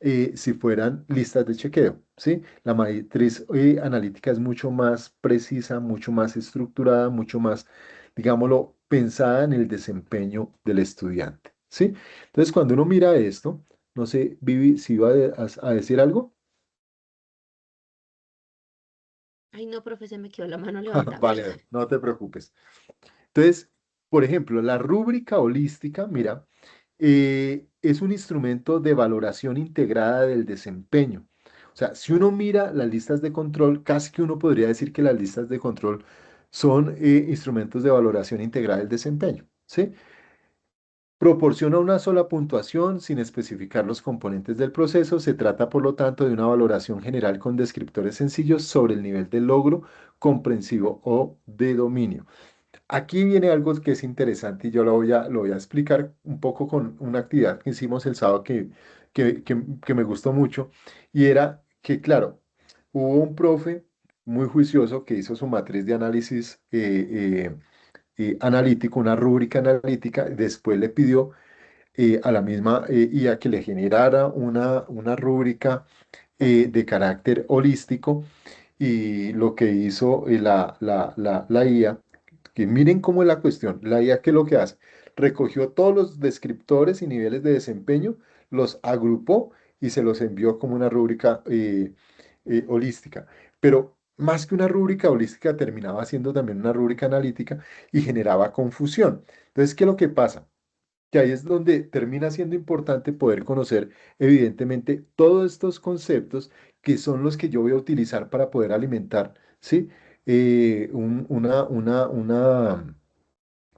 si fueran listas de chequeo, ¿sí? La matriz analítica es mucho más precisa, mucho más estructurada, mucho más, digámoslo, pensada en el desempeño del estudiante, ¿sí? Entonces, cuando uno mira esto, no sé, Vivi, si iba a decir algo. Ay, no, profe, se me quedó la mano levantada. Vale, no te preocupes. Entonces, por ejemplo, la rúbrica holística, mira, es un instrumento de valoración integrada del desempeño. O sea, si uno mira las listas de control, casi que uno podría decir que las listas de control son instrumentos de valoración integrada del desempeño, ¿sí? Proporciona una sola puntuación sin especificar los componentes del proceso. Se trata, por lo tanto, de una valoración general con descriptores sencillos sobre el nivel de logro comprensivo o de dominio. Aquí viene algo que es interesante y yo lo voy a explicar un poco con una actividad que hicimos el sábado que me gustó mucho y era que, claro, hubo un profe muy juicioso que hizo su matriz de análisis analítico, una rúbrica analítica, después le pidió a la misma IA que le generara una rúbrica de carácter holístico Y lo que hizo la IA, que miren cómo es la cuestión, la IA, ¿qué es lo que hace? Recogió todos los descriptores y niveles de desempeño, los agrupó y se los envió como una rúbrica holística. Pero más que una rúbrica holística, terminaba siendo también una rúbrica analítica y generaba confusión. Entonces, ¿qué es lo que pasa? Que ahí es donde termina siendo importante poder conocer, evidentemente, todos estos conceptos que son los que yo voy a utilizar para poder alimentar, ¿sí?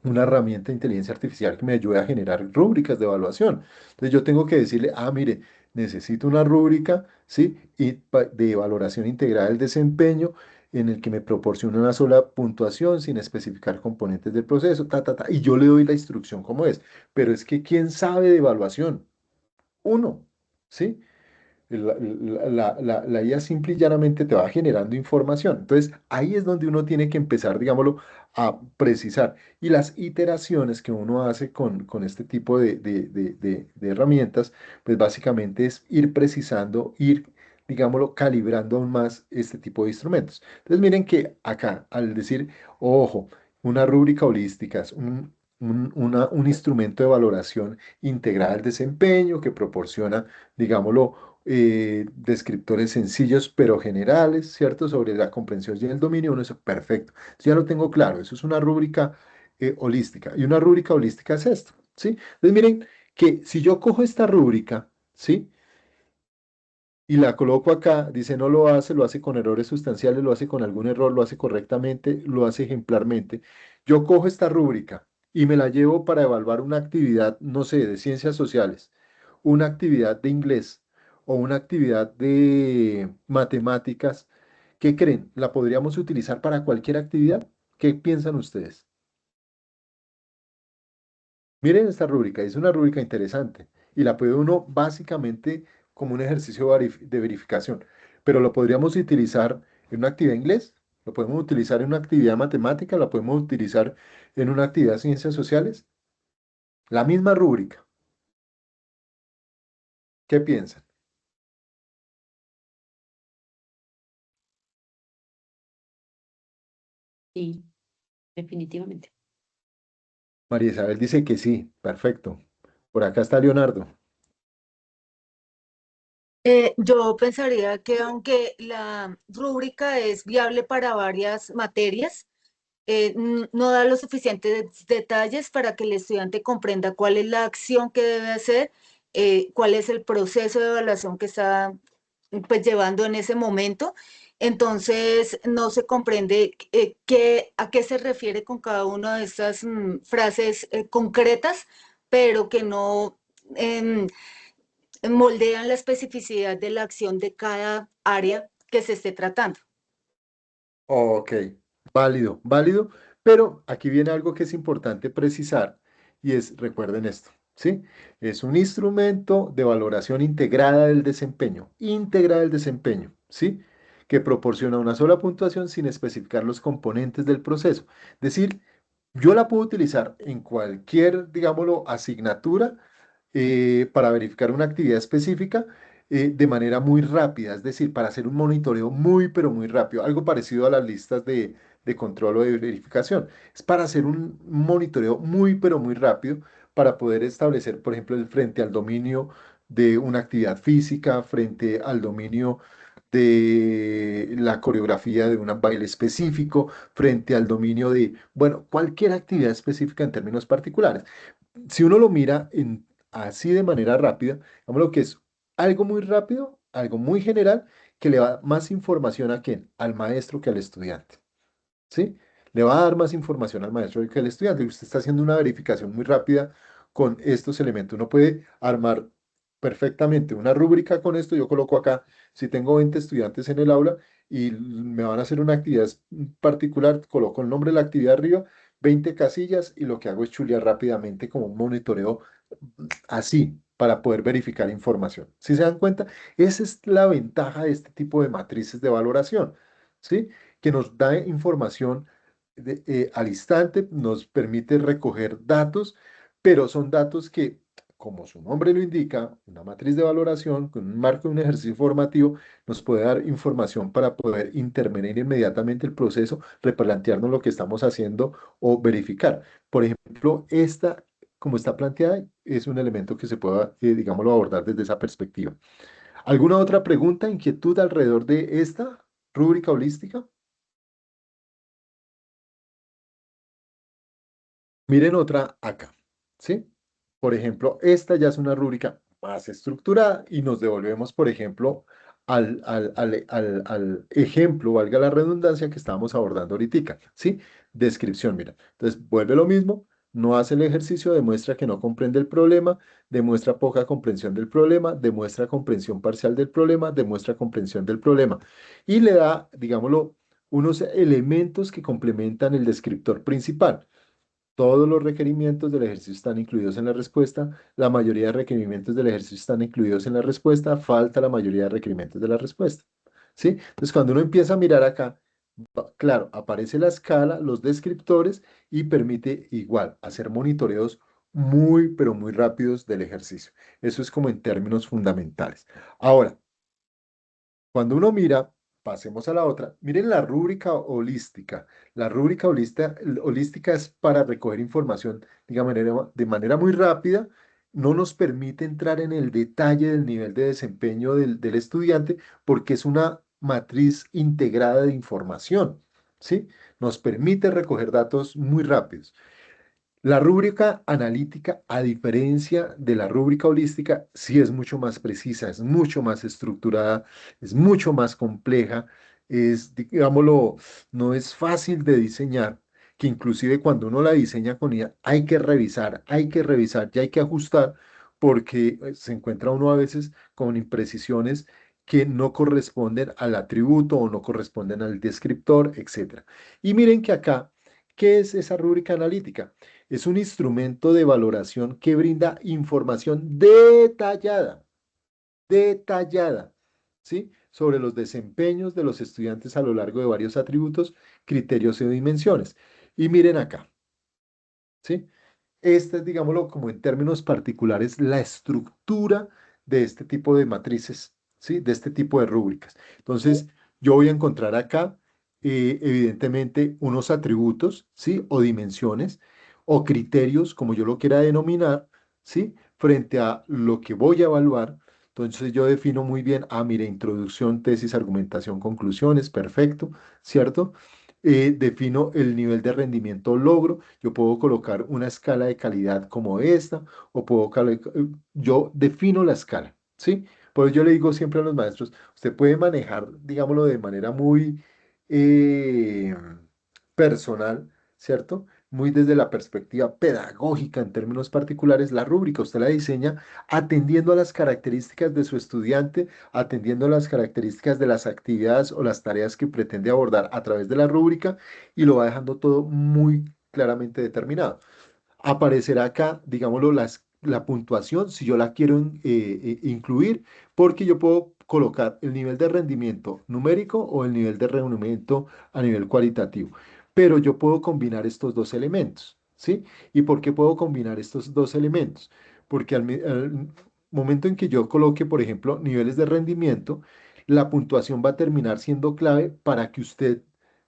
Una herramienta de inteligencia artificial que me ayude a generar rúbricas de evaluación. Entonces yo tengo que decirle, mire, necesito una rúbrica, ¿sí? De valoración integrada del desempeño en el que me proporcione una sola puntuación sin especificar componentes del proceso, y yo le doy la instrucción como es. Pero es que ¿quién sabe de evaluación? Uno, ¿sí? La IA simple y llanamente te va generando información. Entonces, ahí es donde uno tiene que empezar, digámoslo, a precisar. Y las iteraciones que uno hace con este tipo de herramientas, pues básicamente es ir precisando, ir, digámoslo, calibrando aún más este tipo de instrumentos. Entonces, miren que acá, al decir, ojo, una rúbrica holística es un instrumento de valoración integrada del desempeño que proporciona, digámoslo, descriptores sencillos pero generales, ¿cierto? Sobre la comprensión y el dominio, uno dice, perfecto, ya lo tengo claro, eso es una rúbrica holística. Y una rúbrica holística es esto, ¿sí? Entonces miren que si yo cojo esta rúbrica, ¿sí? Y la coloco acá, dice no lo hace con errores sustanciales, lo hace con algún error, lo hace correctamente, lo hace ejemplarmente. Yo cojo esta rúbrica y me la llevo para evaluar una actividad, no sé, de ciencias sociales, una actividad de inglés o una actividad de matemáticas. ¿Qué creen? ¿La podríamos utilizar para cualquier actividad? ¿Qué piensan ustedes? Miren esta rúbrica, es una rúbrica interesante y la puede uno básicamente como un ejercicio de verificación, pero lo podríamos utilizar en una actividad de inglés, lo podemos utilizar en una actividad matemática, la podemos utilizar en una actividad de ciencias sociales, la misma rúbrica. ¿Qué piensan? Sí, definitivamente. María Isabel dice que sí, perfecto. Por acá está Leonardo. Yo pensaría que aunque la rúbrica es viable para varias materias, no da los suficientes detalles para que el estudiante comprenda cuál es la acción que debe hacer, cuál es el proceso de evaluación que está pues llevando en ese momento. Entonces no se comprende a qué se refiere con cada una de estas frases concretas, pero que no moldean la especificidad de la acción de cada área que se esté tratando. Ok, válido, válido, pero aquí viene algo que es importante precisar y es, recuerden esto, ¿sí? Es un instrumento de valoración integrada del desempeño, ¿sí? Que proporciona una sola puntuación sin especificar los componentes del proceso. Es decir, yo la puedo utilizar en cualquier, digámoslo, asignatura para verificar una actividad específica de manera muy rápida, es decir, para hacer un monitoreo muy, pero muy rápido, algo parecido a las listas de control o de verificación. Es para hacer un monitoreo muy, pero muy rápido para poder establecer, por ejemplo, el frente al dominio de una actividad física, frente al dominio de la coreografía de un baile específico, frente al dominio de, bueno, cualquier actividad específica en términos particulares. Si uno lo mira así de manera rápida, digamos lo que es algo muy rápido, algo muy general, que le va más información a quién, al maestro que al estudiante. ¿Sí? Le va a dar más información al maestro que al estudiante. Y usted está haciendo una verificación muy rápida con estos elementos. Uno puede armar perfectamente una rúbrica con esto. Yo coloco acá, si tengo 20 estudiantes en el aula y me van a hacer una actividad particular, coloco el nombre de la actividad arriba, 20 casillas y lo que hago es chulear rápidamente como un monitoreo así para poder verificar información. ¿Sí se dan cuenta? Esa es la ventaja de este tipo de matrices de valoración, ¿sí? Que nos da información al instante, nos permite recoger datos, pero son datos que como su nombre lo indica, una matriz de valoración con un marco de un ejercicio formativo nos puede dar información para poder intervenir inmediatamente el proceso, replantearnos lo que estamos haciendo o verificar. Por ejemplo, esta, como está planteada, es un elemento que se pueda, digámoslo, abordar desde esa perspectiva. ¿Alguna otra pregunta, inquietud alrededor de esta rúbrica holística? Miren otra acá, ¿sí? Por ejemplo, esta ya es una rúbrica más estructurada y nos devolvemos, por ejemplo, al ejemplo, valga la redundancia, que estábamos abordando ahorita, ¿sí? Descripción, mira. Entonces, vuelve lo mismo, no hace el ejercicio, demuestra que no comprende el problema, demuestra poca comprensión del problema, demuestra comprensión parcial del problema, demuestra comprensión del problema. Y le da, digámoslo, unos elementos que complementan el descriptor principal. Todos los requerimientos del ejercicio están incluidos en la respuesta. La mayoría de requerimientos del ejercicio están incluidos en la respuesta. Falta la mayoría de requerimientos de la respuesta. ¿Sí? Entonces, cuando uno empieza a mirar acá, claro, aparece la escala, los descriptores y permite igual hacer monitoreos muy, pero muy rápidos del ejercicio. Eso es como en términos fundamentales. Ahora, cuando uno mira, pasemos a la otra, miren la rúbrica holística. La rúbrica holística es para recoger información de manera muy rápida, no nos permite entrar en el detalle del nivel de desempeño del estudiante porque es una matriz integrada de información, ¿sí? Nos permite recoger datos muy rápidos. La rúbrica analítica, a diferencia de la rúbrica holística, sí es mucho más precisa, es mucho más estructurada, es mucho más compleja, es, digámoslo, no es fácil de diseñar, que inclusive cuando uno la diseña con IA hay que revisar y hay que ajustar, porque se encuentra uno a veces con imprecisiones que no corresponden al atributo o no corresponden al descriptor, etc. Y miren que acá, ¿qué es esa rúbrica analítica? Es un instrumento de valoración que brinda información detallada, ¿sí? Sobre los desempeños de los estudiantes a lo largo de varios atributos, criterios y dimensiones. Y miren acá, ¿sí? Esta es, digámoslo, como en términos particulares, la estructura de este tipo de matrices, ¿sí? De este tipo de rúbricas. Entonces, yo voy a encontrar acá, evidentemente, unos atributos, ¿sí? O dimensiones, o criterios, como yo lo quiera denominar, ¿sí? Frente a lo que voy a evaluar. Entonces, yo defino muy bien, mire, introducción, tesis, argumentación, conclusiones, perfecto, ¿cierto? Defino el nivel de rendimiento logro. Yo puedo colocar una escala de calidad como esta, o yo defino la escala, ¿sí? Por eso yo le digo siempre a los maestros, usted puede manejar, digámoslo, de manera muy eh, personal, ¿cierto? Muy desde la perspectiva pedagógica en términos particulares, la rúbrica usted la diseña atendiendo a las características de su estudiante, atendiendo a las características de las actividades o las tareas que pretende abordar a través de la rúbrica y lo va dejando todo muy claramente determinado. Aparecerá acá, digámoslo, la puntuación, si yo la quiero incluir, porque yo puedo colocar el nivel de rendimiento numérico o el nivel de rendimiento a nivel cualitativo. Pero yo puedo combinar estos dos elementos, ¿sí? ¿Y por qué puedo combinar estos dos elementos? Porque al momento en que yo coloque, por ejemplo, niveles de rendimiento, la puntuación va a terminar siendo clave para que usted,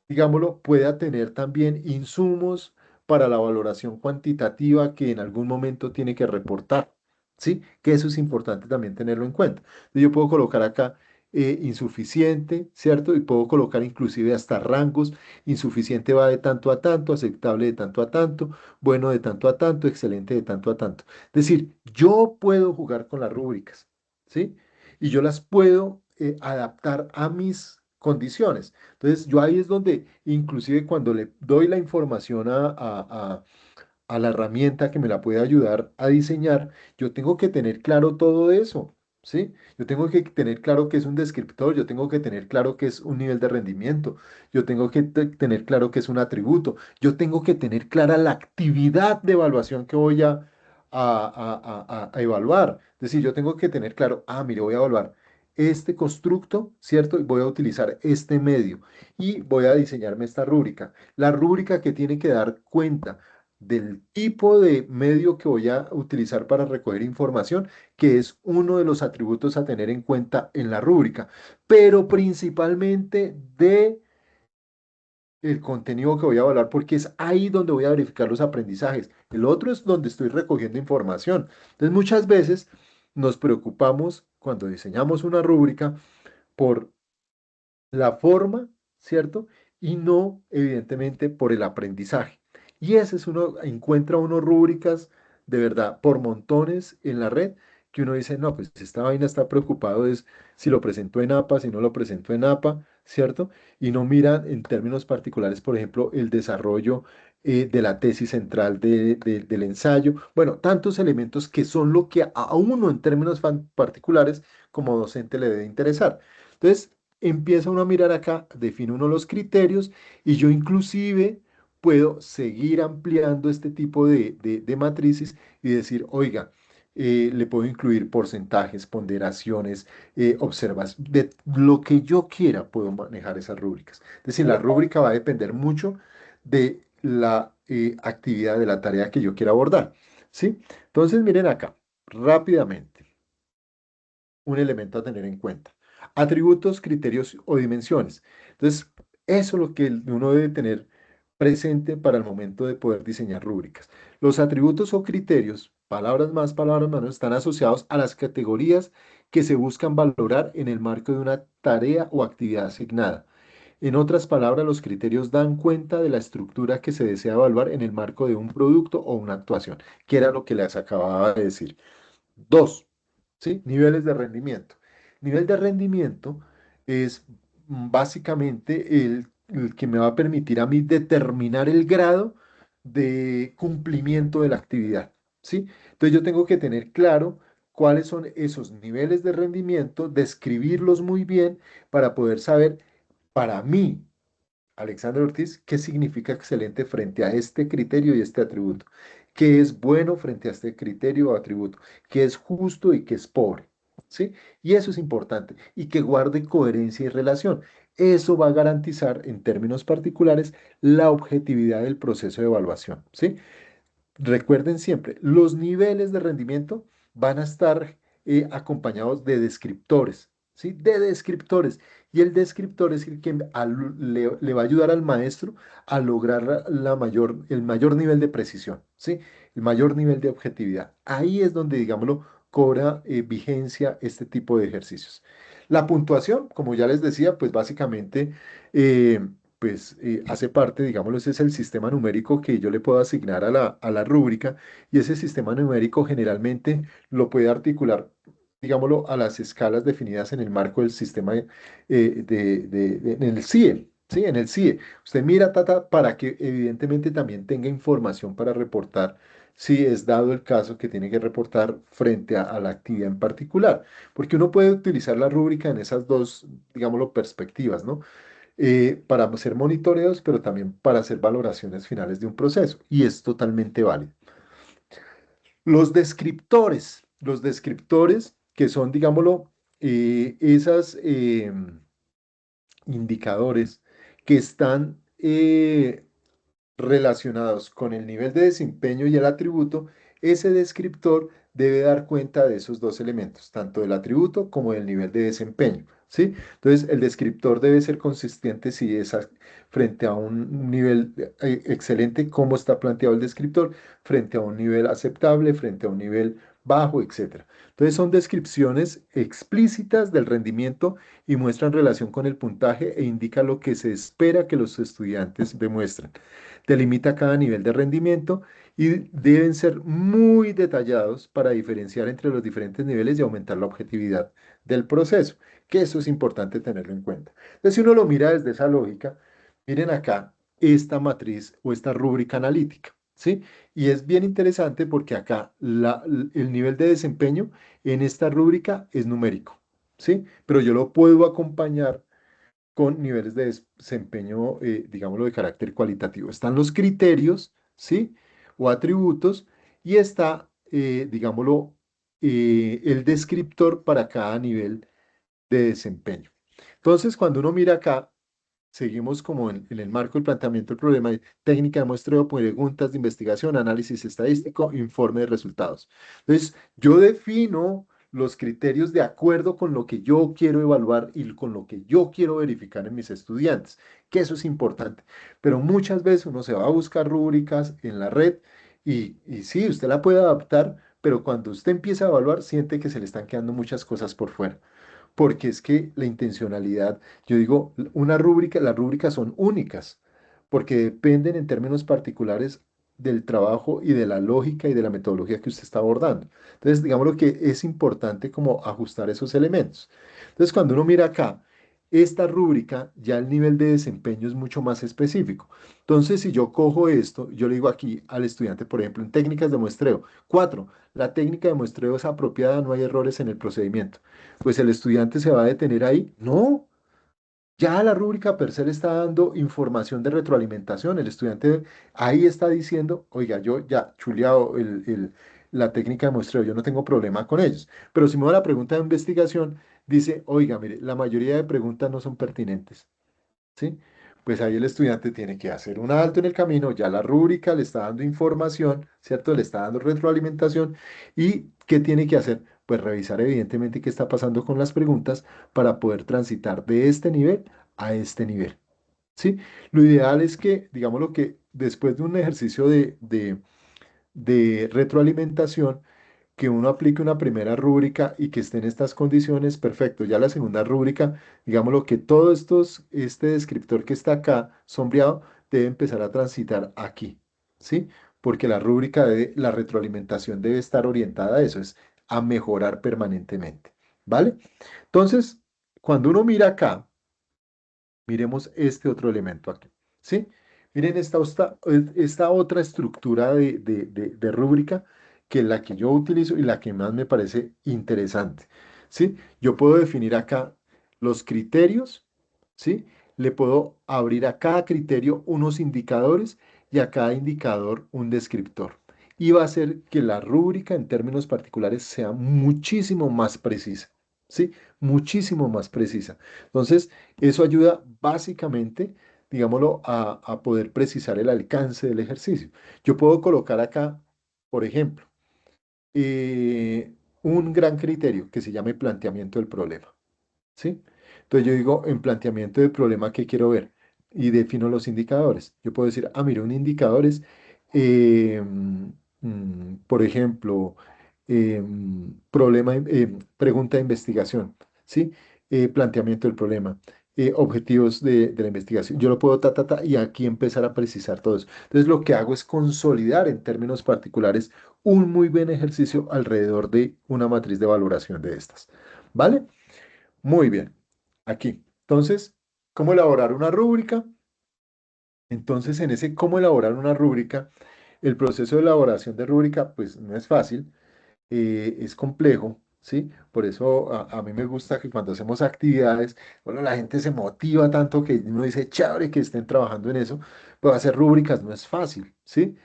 digámoslo, pueda tener también insumos para la valoración cuantitativa que en algún momento tiene que reportar, ¿sí? Que eso es importante también tenerlo en cuenta. Entonces, yo puedo colocar acá insuficiente, ¿cierto? Y puedo colocar inclusive hasta rangos. Insuficiente va de tanto a tanto, aceptable de tanto a tanto, bueno de tanto a tanto, excelente de tanto a tanto. Es decir, yo puedo jugar con las rúbricas, ¿sí? Y yo las puedo adaptar a mis condiciones. Entonces, yo ahí es donde, inclusive cuando le doy la información a la herramienta que me la puede ayudar a diseñar, yo tengo que tener claro todo eso, ¿sí? Yo tengo que tener claro que es un descriptor, yo tengo que tener claro que es un nivel de rendimiento, yo tengo que tener claro que es un atributo, yo tengo que tener clara la actividad de evaluación que voy a evaluar. Es decir, yo tengo que tener claro, mire, voy a evaluar este constructo, ¿cierto? Y voy a utilizar este medio y voy a diseñarme esta rúbrica. La rúbrica que tiene que dar cuenta del tipo de medio que voy a utilizar para recoger información, que es uno de los atributos a tener en cuenta en la rúbrica, pero principalmente de el contenido que voy a evaluar, porque es ahí donde voy a verificar los aprendizajes. El otro es donde estoy recogiendo información. Entonces, muchas veces nos preocupamos cuando diseñamos una rúbrica por la forma, ¿cierto? Y no, evidentemente, por el aprendizaje. Y ese es uno, encuentra uno rúbricas de verdad por montones en la red que uno dice, no, pues esta vaina está preocupado es si lo presentó en APA, si no lo presentó en APA, ¿cierto? Y no mira en términos particulares, por ejemplo, el desarrollo de la tesis central del ensayo. Bueno, tantos elementos que son lo que a uno en términos particulares como docente le debe interesar. Entonces, empieza uno a mirar acá, define uno los criterios y yo inclusive puedo seguir ampliando este tipo de matrices y decir, oiga, le puedo incluir porcentajes, ponderaciones, observas, de lo que yo quiera puedo manejar esas rúbricas. Es decir, la rúbrica va a depender mucho de la actividad, de la tarea que yo quiera abordar, ¿sí? Entonces, miren acá, rápidamente un elemento a tener en cuenta. Atributos, criterios o dimensiones. Entonces, eso es lo que uno debe tener presente para el momento de poder diseñar rúbricas. Los atributos o criterios, palabras más, están asociados a las categorías que se buscan valorar en el marco de una tarea o actividad asignada. En otras palabras, los criterios dan cuenta de la estructura que se desea evaluar en el marco de un producto o una actuación, que era lo que les acababa de decir. Dos, ¿sí? Niveles de rendimiento. Nivel de rendimiento es básicamente el que me va a permitir a mí determinar el grado de cumplimiento de la actividad, ¿sí? Entonces yo tengo que tener claro cuáles son esos niveles de rendimiento, describirlos muy bien para poder saber para mí, Alexander Ortiz, ¿qué significa excelente frente a este criterio y este atributo? ¿Qué es bueno frente a este criterio o atributo? ¿Qué es justo y qué es pobre? ¿Sí? Y eso es importante. Y que guarde coherencia y relación. Eso va a garantizar, en términos particulares, la objetividad del proceso de evaluación. ¿Sí? Recuerden siempre, los niveles de rendimiento van a estar acompañados de descriptores, ¿sí? De descriptores. Y el descriptor es el que le va a ayudar al maestro a lograr el mayor nivel de precisión, ¿sí? El mayor nivel de objetividad. Ahí es donde, digámoslo, cobra vigencia este tipo de ejercicios. La puntuación, como ya les decía, pues básicamente eh, hace parte, digámoslo, ese es el sistema numérico que yo le puedo asignar a la rúbrica y ese sistema numérico generalmente lo puede articular, digámoslo, a las escalas definidas en el marco del sistema en el CIE. Sí, en el CIE. Usted mira, Tata, para que evidentemente también tenga información para reportar si es dado el caso que tiene que reportar frente a la actividad en particular. Porque uno puede utilizar la rúbrica en esas dos, digámoslo, perspectivas, ¿no? Para hacer monitoreos, pero también para hacer valoraciones finales de un proceso. Y es totalmente válido. Los descriptores que son, digámoslo, esas indicadores que están relacionados con el nivel de desempeño y el atributo, ese descriptor debe dar cuenta de esos dos elementos, tanto del atributo como del nivel de desempeño, ¿sí? Entonces, el descriptor debe ser consistente si es frente a un nivel excelente, cómo está planteado el descriptor, frente a un nivel aceptable, frente a un nivel bajo, etcétera. Entonces, son descripciones explícitas del rendimiento y muestran relación con el puntaje e indica lo que se espera que los estudiantes demuestren. Delimita cada nivel de rendimiento y deben ser muy detallados para diferenciar entre los diferentes niveles y aumentar la objetividad del proceso, que eso es importante tenerlo en cuenta. Entonces, si uno lo mira desde esa lógica, miren acá esta matriz o esta rúbrica analítica, ¿sí? Y es bien interesante porque acá el nivel de desempeño en esta rúbrica es numérico, ¿sí? Pero yo lo puedo acompañar con niveles de desempeño, digámoslo, de carácter cualitativo. Están los criterios, ¿sí? O atributos, y está, digámoslo, el descriptor para cada nivel de desempeño. Entonces, cuando uno mira acá, seguimos como en el marco del planteamiento del problema, de técnica de muestreo, preguntas de investigación, análisis estadístico, informe de resultados. Entonces, yo defino los criterios de acuerdo con lo que yo quiero evaluar y con lo que yo quiero verificar en mis estudiantes, que eso es importante. Pero muchas veces uno se va a buscar rúbricas en la red y sí, usted la puede adaptar, pero cuando usted empieza a evaluar, siente que se le están quedando muchas cosas por fuera porque es que la intencionalidad, yo digo, una rúbrica, las rúbricas son únicas, porque dependen en términos particulares del trabajo y de la lógica y de la metodología que usted está abordando. Entonces, digamos lo que es importante como ajustar esos elementos. Entonces, cuando uno mira acá, esta rúbrica, ya el nivel de desempeño es mucho más específico. Entonces, si yo cojo esto, yo le digo aquí al estudiante, por ejemplo, en técnicas de muestreo, 4, la técnica de muestreo es apropiada, no hay errores en el procedimiento pues el estudiante se va a detener ahí. No, ya la rúbrica per se le está dando información de retroalimentación. El estudiante ahí está diciendo, oiga, yo ya chuleado la técnica de muestreo, yo no tengo problema con ellos. Pero si me va a la pregunta de investigación, dice, oiga, mire, la mayoría de preguntas no son pertinentes. ¿Sí? Pues ahí el estudiante tiene que hacer un alto en el camino, ya la rúbrica le está dando información, ¿cierto? Le está dando retroalimentación y ¿qué tiene que hacer? Pues revisar evidentemente qué está pasando con las preguntas para poder transitar de este nivel a este nivel, ¿sí? Lo ideal es que, digamos lo que después de un ejercicio de retroalimentación, que uno aplique una primera rúbrica y que esté en estas condiciones, perfecto. Ya la segunda rúbrica, digámoslo que todo este descriptor que está acá, sombreado, debe empezar a transitar aquí, ¿sí? Porque la rúbrica de la retroalimentación debe estar orientada a eso, es a mejorar permanentemente, ¿vale? Entonces, cuando uno mira acá, miremos este otro elemento aquí, ¿sí? Miren esta otra estructura de rúbrica que es la que yo utilizo y la que más me parece interesante, ¿sí? Yo puedo definir acá los criterios, ¿sí? Le puedo abrir a cada criterio unos indicadores y a cada indicador un descriptor. Y va a hacer que la rúbrica en términos particulares sea muchísimo más precisa, ¿sí? Muchísimo más precisa. Entonces, eso ayuda básicamente, digámoslo, a poder precisar el alcance del ejercicio. Yo puedo colocar acá, por ejemplo, un gran criterio que se llame planteamiento del problema. ¿Sí? Entonces yo digo, en planteamiento del problema, ¿qué quiero ver? Y defino los indicadores. Yo puedo decir, ah, mira, un indicador es, eh, por ejemplo, pregunta de investigación, ¿sí? Planteamiento del problema, objetivos de la investigación. Yo lo puedo y aquí empezar a precisar todo eso. Entonces lo que hago es consolidar en términos particulares un muy buen ejercicio alrededor de una matriz de valoración de estas. ¿Vale? Muy bien, aquí. Entonces, ¿cómo elaborar una rúbrica? Entonces, en ese cómo elaborar una rúbrica, el proceso de elaboración de rúbrica, pues no es fácil, es complejo, ¿sí? Por eso a mí me gusta que cuando hacemos actividades, bueno, la gente se motiva tanto que uno dice, chévere que estén trabajando en eso, pero hacer rúbricas no es fácil, ¿sí?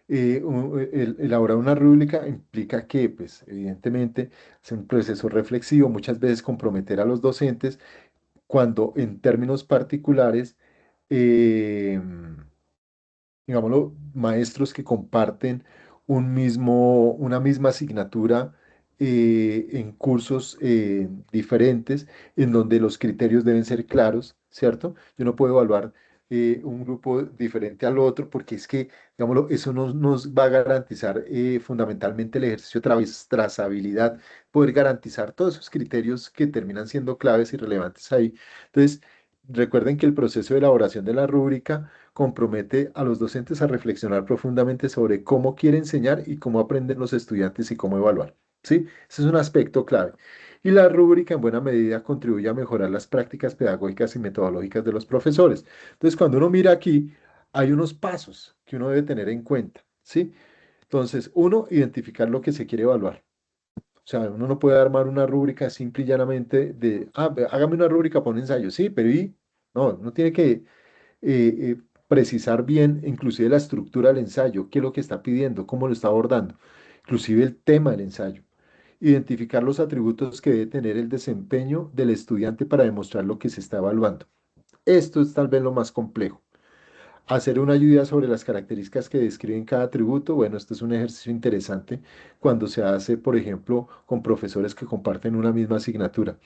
Elaborar una rúbrica implica que, pues, evidentemente, es un proceso reflexivo, muchas veces comprometer a los docentes cuando en términos particulares, eh, digámoslo, maestros que comparten una misma asignatura en cursos diferentes, en donde los criterios deben ser claros, ¿cierto? Yo no puedo evaluar un grupo diferente al otro, porque es que, digámoslo, eso no nos va a garantizar fundamentalmente el ejercicio de trazabilidad, poder garantizar todos esos criterios que terminan siendo claves y relevantes ahí. Entonces, recuerden que el proceso de elaboración de la rúbrica compromete a los docentes a reflexionar profundamente sobre cómo quiere enseñar y cómo aprenden los estudiantes y cómo evaluar. ¿Sí? Ese es un aspecto clave. Y la rúbrica en buena medida contribuye a mejorar las prácticas pedagógicas y metodológicas de los profesores. Entonces, cuando uno mira aquí, hay unos pasos que uno debe tener en cuenta. ¿Sí? Entonces, uno, identificar lo que se quiere evaluar. O sea, uno no puede armar una rúbrica simple y llanamente hágame una rúbrica para un ensayo. Sí, pero ¿y? No, uno tiene que precisar bien inclusive la estructura del ensayo, qué es lo que está pidiendo, cómo lo está abordando, inclusive el tema del ensayo. Identificar los atributos que debe tener el desempeño del estudiante para demostrar lo que se está evaluando. Esto es tal vez lo más complejo. Hacer una ayuda sobre las características que describen cada atributo. Bueno, este es un ejercicio interesante cuando se hace, por ejemplo, con profesores que comparten una misma asignatura.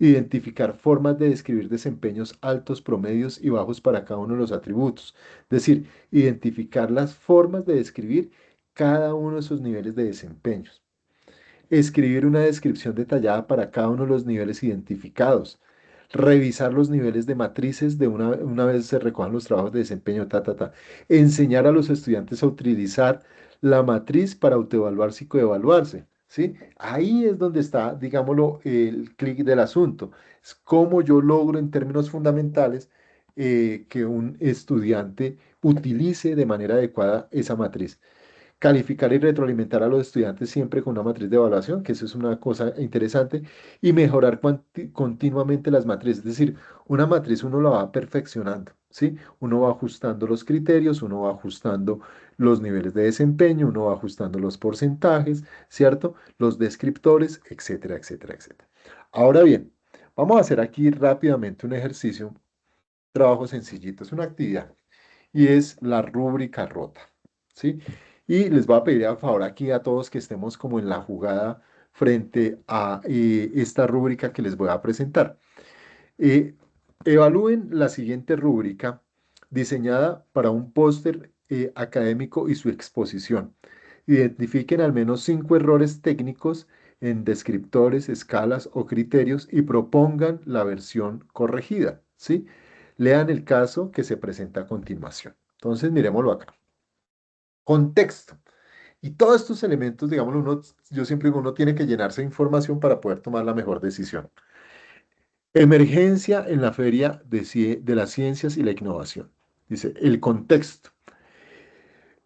Identificar formas de describir desempeños altos, promedios y bajos para cada uno de los atributos. Es decir, identificar las formas de describir cada uno de esos niveles de desempeños. Escribir una descripción detallada para cada uno de los niveles identificados. Revisar los niveles de matrices de una vez se recojan los trabajos de desempeño, Enseñar a los estudiantes a utilizar la matriz para autoevaluarse y coevaluarse, ¿sí? Ahí es donde está, digámoslo, el clic del asunto. Es cómo yo logro en términos fundamentales que un estudiante utilice de manera adecuada esa matriz. Calificar y retroalimentar a los estudiantes siempre con una matriz de evaluación, que eso es una cosa interesante, y mejorar continuamente las matrices. Es decir, una matriz uno la va perfeccionando, ¿sí? Uno va ajustando los criterios, uno va ajustando los niveles de desempeño, uno va ajustando los porcentajes, ¿cierto? Los descriptores, etcétera, etcétera, etcétera. Ahora bien, vamos a hacer aquí rápidamente un ejercicio, trabajo sencillito, es una actividad, y es la rúbrica rota, ¿sí? Y les voy a pedir a favor aquí a todos que estemos como en la jugada frente a esta rúbrica que les voy a presentar. Eh, Evalúen la siguiente rúbrica diseñada para un póster académico y su exposición. Identifiquen al menos 5 errores técnicos en descriptores, escalas o criterios y propongan la versión corregida, ¿sí? Lean el caso que se presenta a continuación. Entonces, miremoslo acá. Contexto. Y todos estos elementos, digamos, yo siempre digo, uno tiene que llenarse de información para poder tomar la mejor decisión. Emergencia en la Feria de las Ciencias y la Innovación. Dice, el contexto.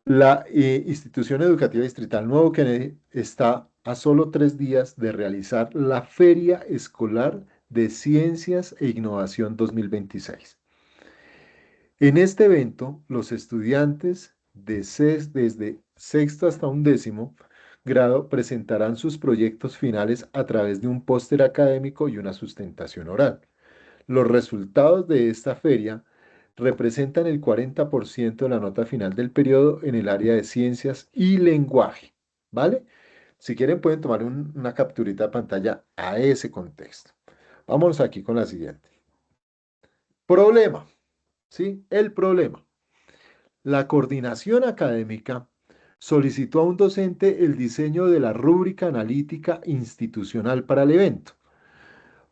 La institución educativa distrital Nuevo Kennedy está a solo 3 días de realizar la Feria Escolar de Ciencias e Innovación 2026. En este evento, los estudiantes desde sexto hasta 11º grado presentarán sus proyectos finales a través de un póster académico y una sustentación oral. Los resultados de esta feria representan el 40% de la nota final del periodo en el área de ciencias y lenguaje, ¿vale? Si quieren pueden tomar una capturita de pantalla a ese contexto. Vámonos aquí con la siguiente. Problema, ¿sí? El problema. La coordinación académica solicitó a un docente el diseño de la rúbrica analítica institucional para el evento,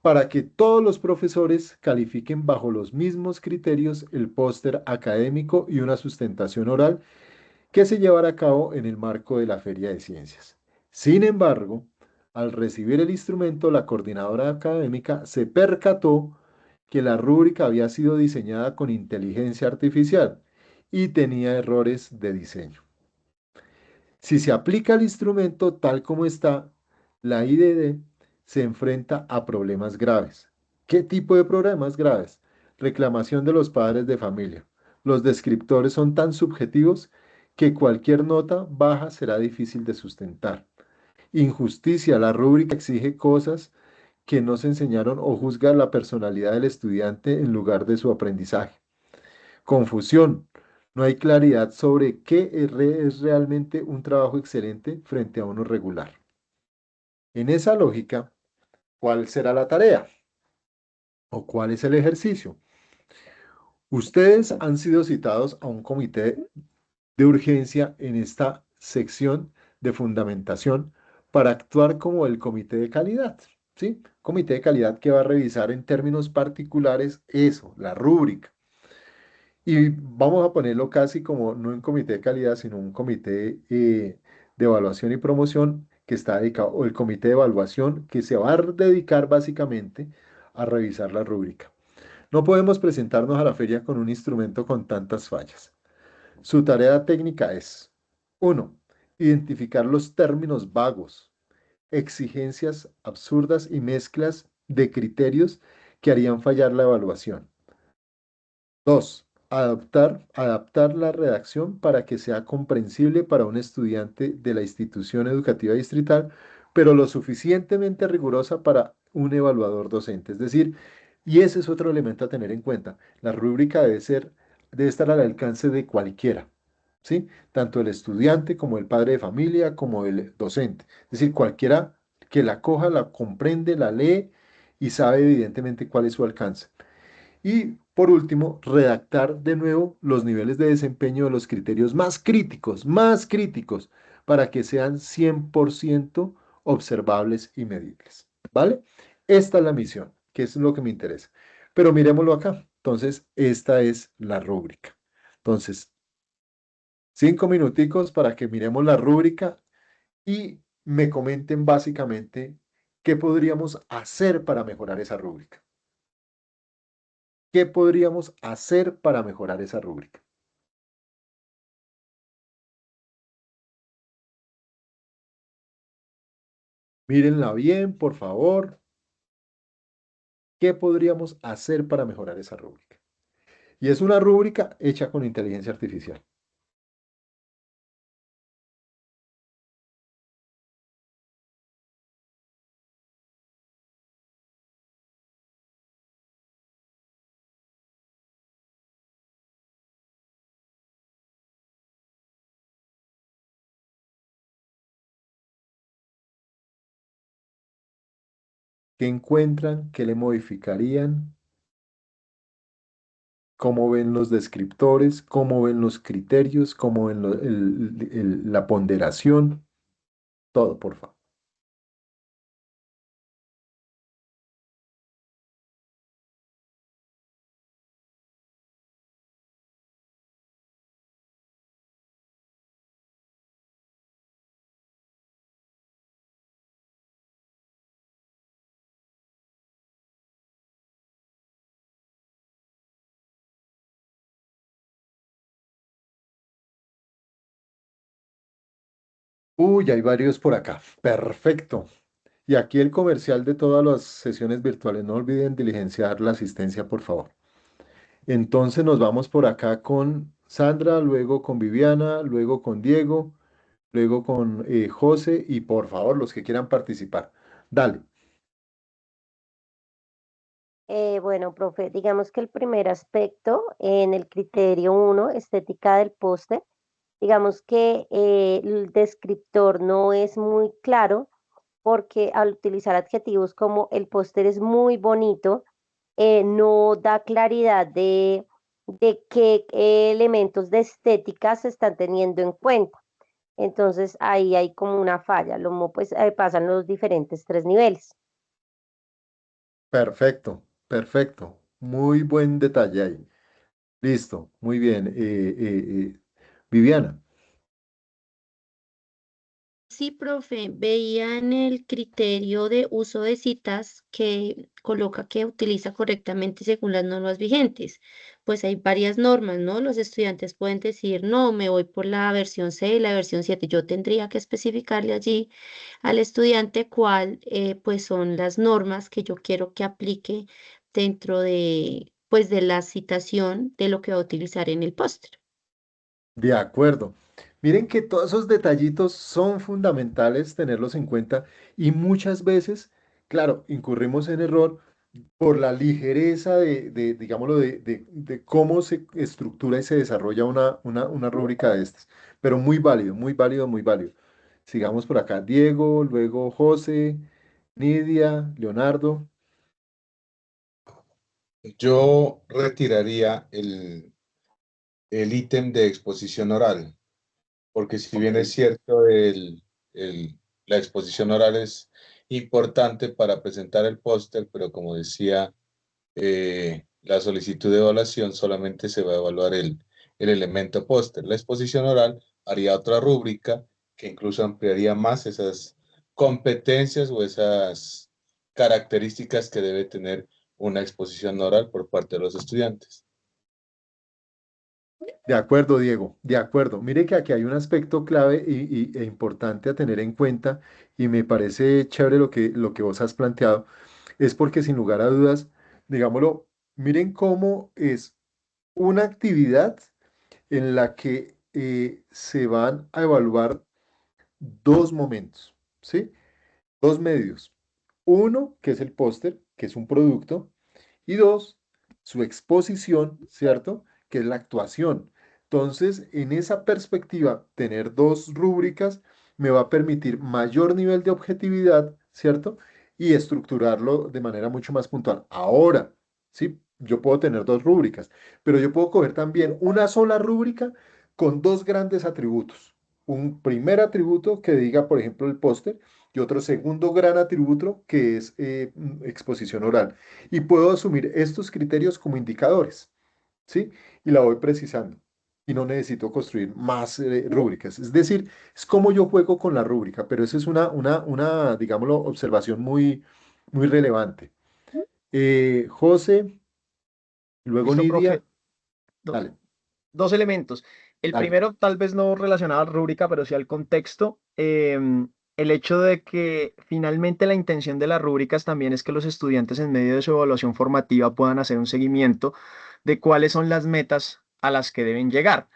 para que todos los profesores califiquen bajo los mismos criterios el póster académico y una sustentación oral que se llevará a cabo en el marco de la Feria de Ciencias. Sin embargo, al recibir el instrumento, la coordinadora académica se percató que la rúbrica había sido diseñada con inteligencia artificial y tenía errores de diseño. Si se aplica el instrumento tal como está, la IDD se enfrenta a problemas graves. ¿Qué tipo de problemas graves? Reclamación de los padres de familia. Los descriptores son tan subjetivos que cualquier nota baja será difícil de sustentar. Injusticia. La rúbrica exige cosas que no se enseñaron o juzga la personalidad del estudiante en lugar de su aprendizaje. Confusión. No hay claridad sobre qué es realmente un trabajo excelente frente a uno regular. En esa lógica, ¿cuál será la tarea? ¿O cuál es el ejercicio? Ustedes han sido citados a un comité de urgencia en esta sección de fundamentación para actuar como el comité de calidad, ¿sí? Comité de calidad que va a revisar en términos particulares eso, la rúbrica. Y vamos a ponerlo casi como no un comité de calidad, sino un comité de evaluación y promoción que está dedicado, o el comité de evaluación que se va a dedicar básicamente a revisar la rúbrica. No podemos presentarnos a la feria con un instrumento con tantas fallas. Su tarea técnica es: 1. Identificar los términos vagos, exigencias absurdas y mezclas de criterios que harían fallar la evaluación. 2. Adaptar la redacción para que sea comprensible para un estudiante de la institución educativa distrital, pero lo suficientemente rigurosa para un evaluador docente. Es decir, Y ese es otro elemento a tener en cuenta. La rúbrica debe estar al alcance de cualquiera, ¿sí? Tanto el estudiante como el padre de familia, como el docente. Es decir, cualquiera que la coja, la comprende, la lee y sabe evidentemente cuál es su alcance. Y por último, redactar de nuevo los niveles de desempeño de los criterios más críticos, para que sean 100% observables y medibles. ¿Vale? Esta es la misión, que es lo que me interesa. Pero miremoslo acá. Entonces, esta es la rúbrica. Entonces, 5 minuticos para que miremos la rúbrica y me comenten básicamente qué podríamos hacer para mejorar esa rúbrica. ¿Qué podríamos hacer para mejorar esa rúbrica? Mírenla bien, por favor. ¿Qué podríamos hacer para mejorar esa rúbrica? Y es una rúbrica hecha con inteligencia artificial. ¿Qué encuentran? ¿Qué le modificarían? ¿Cómo ven los descriptores? ¿Cómo ven los criterios? ¿Cómo ven la ponderación? Todo, por favor. Uy, hay varios por acá. Perfecto. Y aquí el comercial de todas las sesiones virtuales. No olviden diligenciar la asistencia, por favor. Entonces nos vamos por acá con Sandra, luego con Viviana, luego con Diego, luego con José y por favor los que quieran participar. Dale. Bueno, profe, digamos que el primer aspecto en el criterio 1, estética del póster, digamos que el descriptor no es muy claro porque al utilizar adjetivos como el póster es muy bonito, no da claridad de qué elementos de estética se están teniendo en cuenta. Entonces ahí hay como una falla, pues pasan los diferentes 3 niveles. Perfecto, perfecto. Muy buen detalle ahí. Listo, muy bien. Viviana. Sí, profe, veía en el criterio de uso de citas que coloca que utiliza correctamente según las normas vigentes. Pues hay varias normas, ¿no? Los estudiantes pueden decir, no, me voy por la versión 6, la versión 7. Yo tendría que especificarle allí al estudiante cuál, pues son las normas que yo quiero que aplique dentro de, pues, de la citación de lo que va a utilizar en el póster. De acuerdo. Miren que todos esos detallitos son fundamentales tenerlos en cuenta y muchas veces, claro, incurrimos en error por la ligereza digámoslo, de cómo se estructura y se desarrolla una rúbrica de estas. Pero muy válido, muy válido, muy válido. Sigamos por acá. Diego, luego José, Nidia, Leonardo. Yo retiraría el ítem de exposición oral, porque si bien es Ok. cierto, la exposición oral es importante para presentar el póster, pero como decía, la solicitud de evaluación solamente se va a evaluar el elemento póster. La exposición oral haría otra rúbrica que incluso ampliaría más esas competencias o esas características que debe tener una exposición oral por parte de los estudiantes. De acuerdo, Diego, de acuerdo. Mire que aquí hay un aspecto clave e importante a tener en cuenta y me parece chévere lo que vos has planteado, es porque sin lugar a dudas, digámoslo, miren cómo es una actividad en la que se van a evaluar dos momentos, ¿sí? Dos medios. Uno, que es el póster, que es un producto, Y dos, su exposición, ¿cierto? Que es la actuación. Entonces, en esa perspectiva, tener dos rúbricas me va a permitir mayor nivel de objetividad, ¿cierto? Y estructurarlo de manera mucho más puntual. Ahora, ¿sí? Yo puedo tener dos rúbricas, pero yo puedo coger también una sola rúbrica con dos grandes atributos. Un primer atributo que diga, por ejemplo, el póster, y otro segundo gran atributo que es exposición oral. Y puedo asumir estos criterios como indicadores, ¿sí? Y la voy precisando. Y no necesito construir más rúbricas. Es decir, es como yo juego con la rúbrica, pero esa es digámoslo, observación muy relevante. José, luego Listo, Nidia, profe. Do- dale, Dos elementos. El dale. primero, tal vez no relacionado a la rúbrica, pero sí al contexto. El hecho de que finalmente la intención de las rúbricas también es que los estudiantes en medio de su evaluación formativa puedan hacer un seguimiento de cuáles son las metas a las que deben llegar.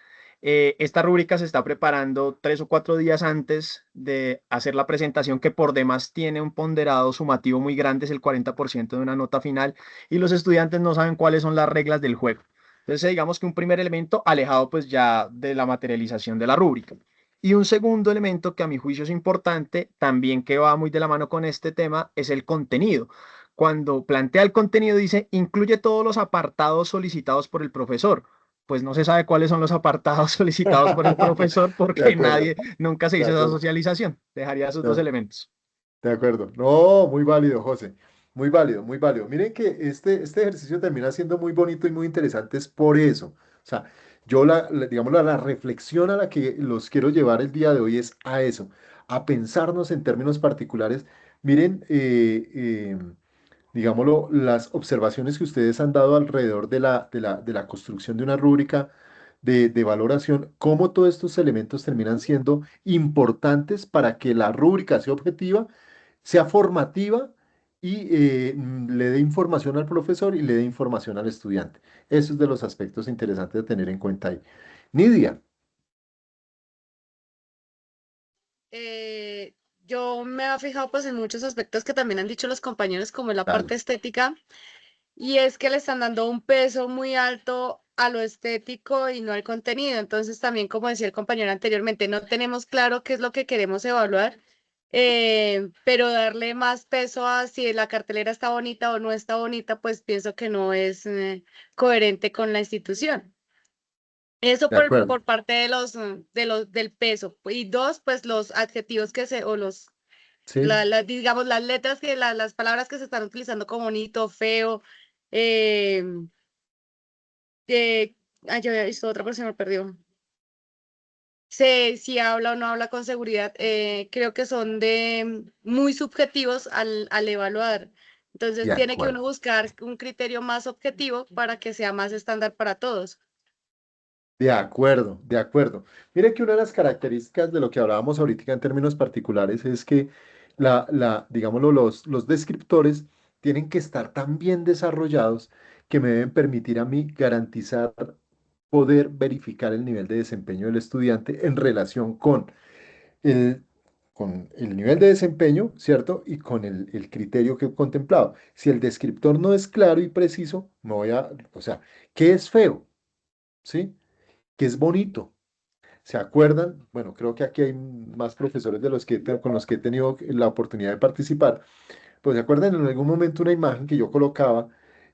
Esta rúbrica se está preparando 3 o 4 días antes de hacer la presentación, que por demás tiene un ponderado sumativo muy grande, es el 40% de una nota final, y los estudiantes no saben cuáles son las reglas del juego. Entonces, digamos que un primer elemento alejado pues ya de la materialización de la rúbrica. Y un segundo elemento que a mi juicio es importante, también que va muy de la mano con este tema, es el contenido. Cuando plantea el contenido dice, incluye todos los apartados solicitados por el profesor. Pues no se sabe cuáles son los apartados solicitados por el profesor De porque acuerdo, nadie, nunca se de hizo esa acuerdo. socialización. Dejaría esos dos de- elementos. De acuerdo. No, muy válido, José. Muy válido, muy válido. Miren que este ejercicio termina siendo muy bonito y muy interesante, es por eso. O sea, yo digamos, la reflexión a la que los quiero llevar el día de hoy es a eso, a pensarnos en términos particulares. Miren, digámoslo, las observaciones que ustedes han dado alrededor de la construcción de una rúbrica de valoración, cómo todos estos elementos terminan siendo importantes para que la rúbrica sea objetiva, sea formativa y le dé información al profesor y le dé información al estudiante. Eso es de los aspectos interesantes de tener en cuenta ahí. Nidia, Eh, yo me he fijado pues en muchos aspectos que también han dicho los compañeros, como en la dale. parte estética, y es que le están dando un peso muy alto a lo estético y no al contenido. Entonces también, como decía el compañero anteriormente, no tenemos claro qué es lo que queremos evaluar, pero darle más peso a si la cartelera está bonita o no está bonita, pues pienso que no es coherente con la institución. Eso De acuerdo. por parte de del peso. Y dos, pues los adjetivos o Sí, digamos, las letras las palabras que se están utilizando como bonito, feo, eh, yo había visto otra persona, me perdió. Si habla o no habla con seguridad, creo que son muy subjetivos al evaluar. Entonces de tiene que acuerdo. uno buscar un criterio más objetivo para que sea más estándar para todos. De acuerdo, de acuerdo. Mire que una de las características de lo que hablábamos ahorita en términos particulares es que digámoslo, los descriptores tienen que estar tan bien desarrollados que me deben permitir a mí garantizar poder verificar el nivel de desempeño del estudiante en relación el, con el nivel de desempeño, ¿cierto? Y con el criterio que he contemplado. Si el descriptor no es claro y preciso, o sea, ¿qué es feo? ¿Sí? ¿Qué es bonito? ¿Se acuerdan? Bueno, creo que aquí hay más profesores con los que he tenido la oportunidad de participar. Pues se acuerdan en algún momento una imagen que yo colocaba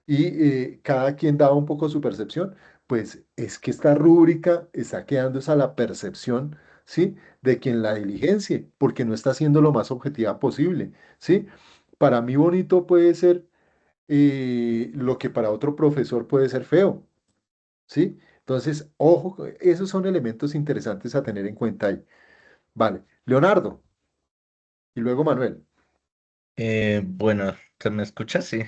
y cada quien daba un poco su percepción. Pues es que esta rúbrica está quedando es a la percepción, ¿sí? De quien la diligencie, porque no está siendo lo más objetiva posible, ¿sí? Para mí bonito puede ser lo que para otro profesor puede ser feo. ¿Sí? Entonces, ojo, esos son elementos interesantes a tener en cuenta ahí. Vale, Leonardo y luego Manuel. Bueno, ¿se me escucha? Sí,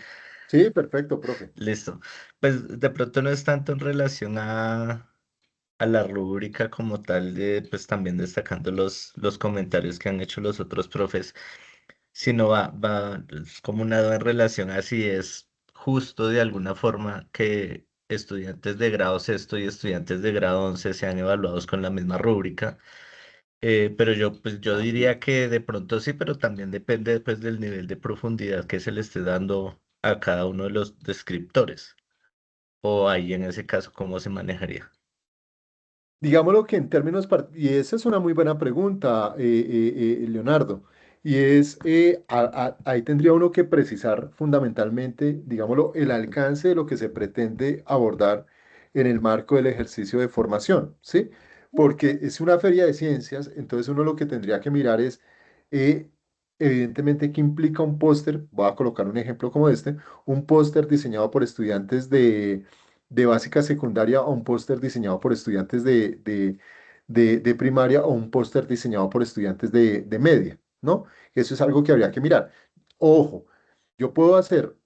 Sí, perfecto, profe. listo. Pues de pronto no es tanto en relación a la rúbrica como tal, de, pues también destacando los comentarios que han hecho los otros profes, sino es como una en relación a si es justo de alguna forma que estudiantes de grado sexto y estudiantes de grado 11 sean evaluados con la misma rúbrica. Pero yo diría que de pronto sí, pero también depende pues, del nivel de profundidad que se le esté dando a cada uno de los descriptores. O ahí en ese caso, ¿cómo se manejaría? Digámoslo que en términos, y esa es una muy buena pregunta, Leonardo, y es, ahí tendría uno que precisar fundamentalmente, digámoslo, el alcance de lo que se pretende abordar en el marco del ejercicio de formación, ¿sí? Porque es una feria de ciencias, entonces uno lo que tendría que mirar es, eh, evidentemente, qué implica un póster, voy a colocar un ejemplo como este, un póster diseñado por estudiantes de básica secundaria o un póster diseñado por estudiantes de primaria o un póster diseñado por estudiantes de media, ¿no? Eso es algo que habría que mirar. Ojo, yo puedo hacer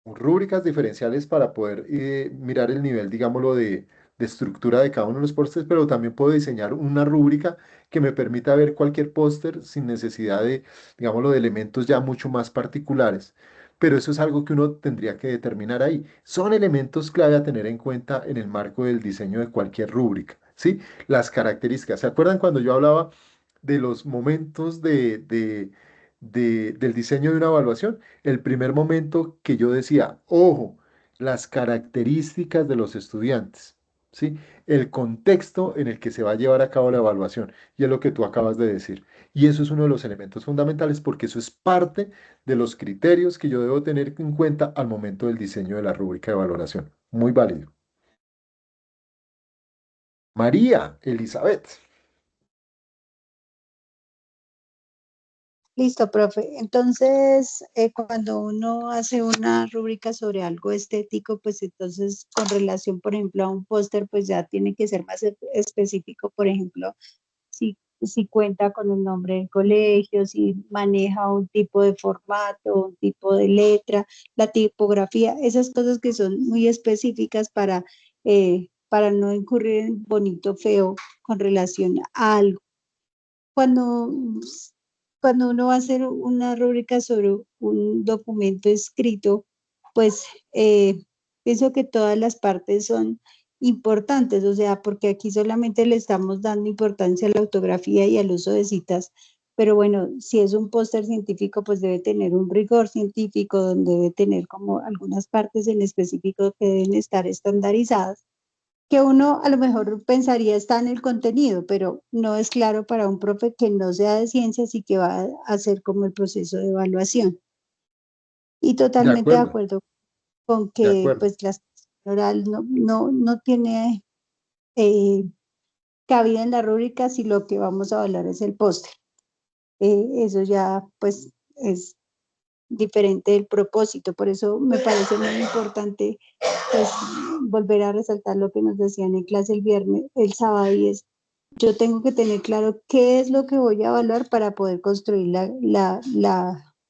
rúbricas diferenciales para poder mirar el nivel, digámoslo, de estructura de cada uno de los pósters, pero también puedo diseñar una rúbrica que me permita ver cualquier póster sin necesidad de, digámoslo, de elementos ya mucho más particulares. Pero eso es algo que uno tendría que determinar ahí. Son elementos clave a tener en cuenta en el marco del diseño de cualquier rúbrica, ¿sí? Las características. ¿Se acuerdan cuando yo hablaba de los momentos del diseño de una evaluación? El primer momento que yo decía, ojo, las características de los estudiantes, ¿sí? El contexto en el que se va a llevar a cabo la evaluación, y es lo que tú acabas de decir. Y eso es uno de los elementos fundamentales porque eso es parte de los criterios que yo debo tener en cuenta al momento del diseño de la rúbrica de valoración. Muy válido. María Elizabeth. Listo, profe. Entonces, cuando uno hace una rúbrica sobre algo estético, pues entonces con relación, por ejemplo, a un póster, pues ya tiene que ser más específico, por ejemplo, si cuenta con el nombre del colegio, si maneja un tipo de formato, un tipo de letra, la tipografía, esas cosas que son muy específicas para no incurrir en bonito feo con relación a algo. Cuando, cuando uno va a hacer una rúbrica sobre un documento escrito, pues pienso que todas las partes son importantes, o sea, porque aquí solamente le estamos dando importancia a la ortografía y al uso de citas, pero bueno, si es un póster científico, pues debe tener un rigor científico, donde debe tener como algunas partes en específico que deben estar estandarizadas, que uno a lo mejor pensaría está en el contenido, pero no es claro para un profe que no sea de ciencias y que va a hacer como el proceso de evaluación. Y De totalmente de acuerdo, acuerdo con de que acuerdo. pues la oral no tiene cabida en la rúbrica si lo que vamos a hablar es el póster. Eso ya pues es diferente del propósito, por eso me parece muy importante pues volver a resaltar lo que nos decían en clase el viernes, el sábado, y es, yo tengo que tener claro qué es lo que voy a evaluar para poder construir la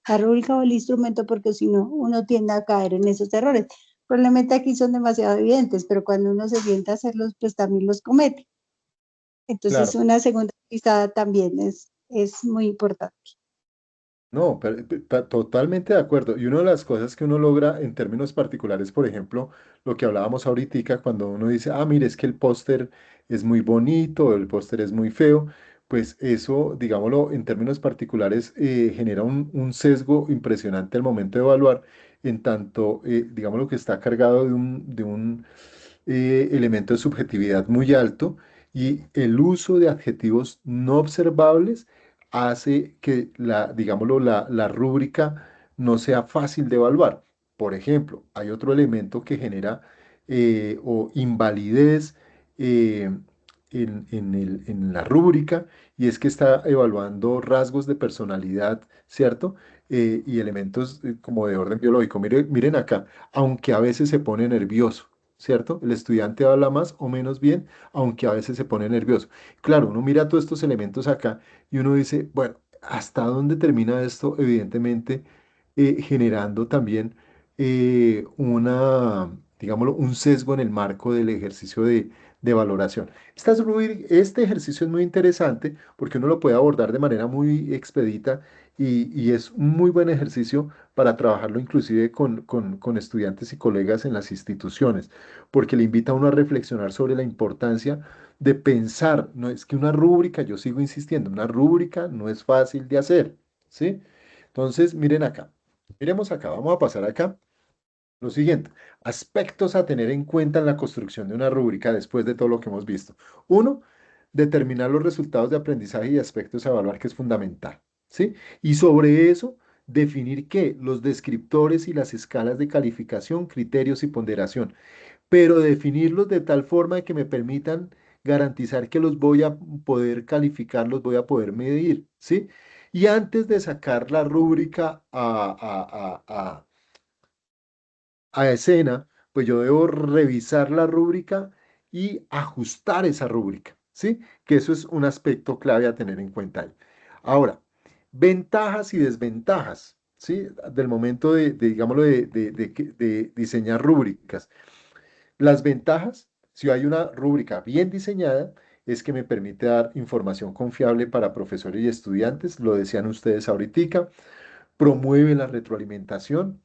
rúbrica o el instrumento, porque si no, uno tiende a caer en esos errores. Probablemente aquí son demasiado evidentes, pero cuando uno se sienta a hacerlos, pues también los comete. Entonces, Claro. una segunda pisada también es muy importante. No, totalmente de acuerdo. Y una de las cosas que uno logra en términos particulares, por ejemplo, lo que hablábamos ahorita, cuando uno dice, ah, mire, es que el póster es muy bonito, el póster es muy feo, pues eso, digámoslo, en términos particulares, genera un sesgo impresionante al momento de evaluar, en tanto, digámoslo, que está cargado de un elemento de subjetividad muy alto y el uso de adjetivos no observables hace que digámoslo, la rúbrica no sea fácil de evaluar. Por ejemplo, hay otro elemento que genera o invalidez eh, en la rúbrica y es que está evaluando rasgos de personalidad, ¿cierto? Y elementos como de orden biológico. Miren acá, aunque a veces se pone nervioso. ¿Cierto? El estudiante habla más o menos bien, aunque a veces se pone nervioso. Claro, uno mira todos estos elementos acá y uno dice, bueno, ¿hasta dónde termina esto? Evidentemente, generando también digámoslo, un sesgo en el marco del ejercicio de valoración. Este ejercicio es muy interesante porque uno lo puede abordar de manera muy expedita y es un muy buen ejercicio para trabajarlo inclusive con estudiantes y colegas en las instituciones, porque le invita a uno a reflexionar sobre la importancia de pensar, no es que una rúbrica, yo sigo insistiendo, una rúbrica no es fácil de hacer, ¿sí? Entonces, miren acá, miremos acá, vamos a pasar acá. lo siguiente, aspectos a tener en cuenta en la construcción de una rúbrica después de todo lo que hemos visto. Uno, determinar los resultados de aprendizaje y aspectos a evaluar, que es fundamental, ¿sí? Y sobre eso, definir qué, los descriptores y las escalas de calificación, criterios y ponderación, pero definirlos de tal forma de que me permitan garantizar que los voy a poder calificar, los voy a poder medir, ¿sí? Y antes de sacar la rúbrica a escena, pues yo debo revisar la rúbrica y ajustar esa rúbrica, ¿sí? Que eso es un aspecto clave a tener en cuenta ahí. Ahora, ventajas y desventajas, ¿sí? Del momento digámoslo, de diseñar rúbricas. Las ventajas, si hay una rúbrica bien diseñada, es que me permite dar información confiable para profesores y estudiantes, lo decían ustedes ahorita, promueve la retroalimentación,